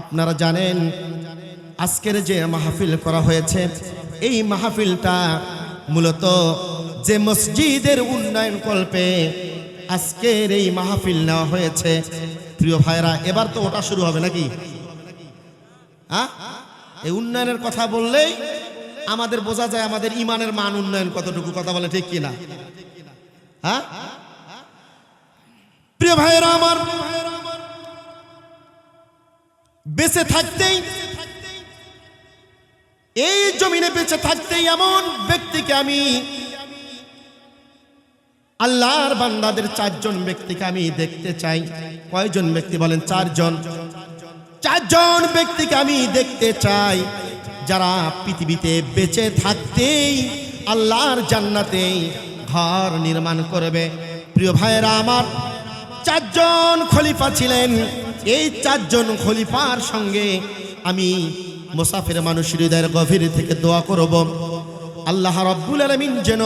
আপনারা জানেন আজকের যে মাহফিল করা হয়েছে, এই মাহফিলটা মূলত যে মসজিদের উন্নয়ন কল্পে আজকের এই মাহফিল নেওয়া হয়েছে। প্রিয় ভাইরা, এবার তো ওটা শুরু হবে নাকি? হ্যাঁ, এই উন্নয়নের কথা বললেই আমাদের বোঝা যায় আমাদের ইমানের মান উন্নয়ন কতটুকু। কথা বলে ঠিক কিনা? হ্যাঁ প্রিয় ভাইরা আমার, বেঁচে থাকতেই, এই জমিনে বেঁচে থাকতেই এমন ব্যক্তিকে আমি, আল্লাহর বান্দাদের 4 জন ব্যক্তিকে আমি দেখতে চাই। কয়জন ব্যক্তি বলেন? 4 জন। 4 জন ব্যক্তিকে আমি দেখতে চাই যারা পৃথিবীতে বেঁচে থাকতেই আল্লাহর জান্নাতে ঘর নির্মাণ করবে। প্রিয় ভাইরা আমার, 4 জন খলিফা ছিলেন। এই 4 জন খলিফার সঙ্গে আমি মুসাফির মানুষের হৃদয়ের গভীর থেকে দোয়া করব, আল্লাহ রাব্বুল আলামিন যেন,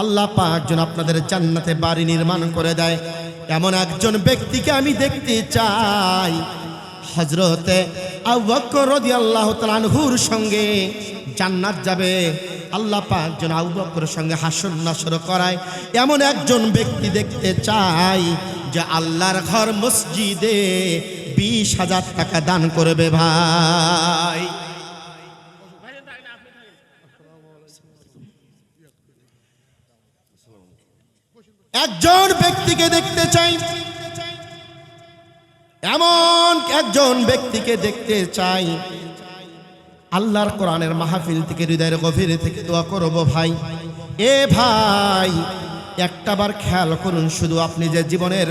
আল্লাহ পাক যেন আপনাদের জান্নাতে বাড়ি নির্মাণ করে দেয়। এমন একজন ব্যক্তিকে আমি দেখতে চাই হযরতে আবু বকর রাদিয়াল্লাহু তাআলা আনহুর সঙ্গে জান্নাত যাবে। আল্লাহ পাক যেন আবু বকরের সঙ্গে হাসর নাসর করায় এমন একজন ব্যক্তি দেখতে চাই যে আল্লাহর ঘর মসজিদে 20,000 টাকা দান করবে ভাই। একজন ব্যক্তিকে দেখতে চাই, এমন একজন ব্যক্তিকে দেখতে চাই আল্লাহর কোরআনের মাহফিল থেকে হৃদয়ের গভীরে থেকে দোয়া করব ভাই। এ ভাই একটাবার খেয়াল করুন, শুধু আপনি যে জীবনের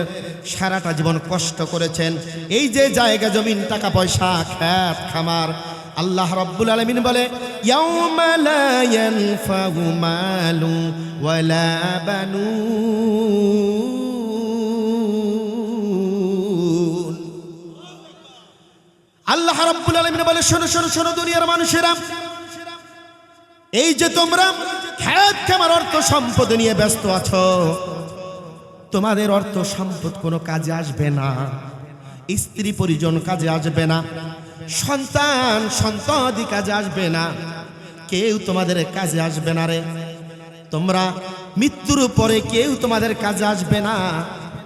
সারাটা জীবন কষ্ট করেছেন, এই যে জায়গা জমিন টাকা পয়সা খেত খামার, আল্লাহ রাব্বুল আলামিন বলে ইয়াউমা লা ইয়ানফাউ মালু ওয়ালা বানুন। আল্লাহ রাব্বুল আলামিন বলে শোনো শোনো শোনো দুনিয়ার মানুষেরা, এই যে তোমরা খেত খামার অর্থ সম্পদ নিয়ে ব্যস্ত আছো, তোমাদের অর্থ সম্পদ কোনো কাজে আসবে না, স্ত্রী পরিজন কাজে আসবে না, সন্তান সন্ততি কাজে আসবে না, কেউ তোমাদের কাজে আসবে না রে। তোমরা মৃত্যুর পরে কেউ তোমাদের কাজে আসবে না।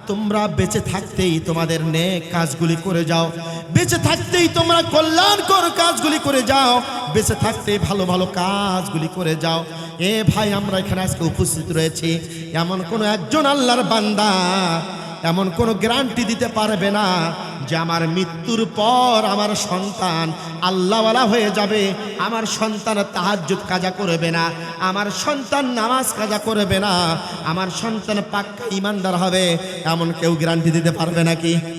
তোমরা বেঁচে থাকতেই তোমাদের নেক কাজগুলি করে যাও, বেঁচে থাকতেই তোমরা কল্যাণকর কাজগুলি করে যাও, বেঁচে থাকতেই ভালো ভালো কাজগুলি করে যাও। এ ভাই আমরা এখানে আজকে উপস্থিত রয়েছি, এমন কোনো একজন আল্লাহর বান্দা এমন কোনো গ্যারান্টি দিতে পারবে না যে আমার মৃত্যুর পর আমার সন্তান আল্লাহওয়ালা হয়ে যাবে, আমার সন্তান তাহাজ্জুদ কাজা করবে না, আমার সন্তান নামাজ কাজা করবে না, আমার সন্তান পাক্কা ঈমানদার হবে, এমন কেউ গ্যারান্টি দিতে পারবে নাকি?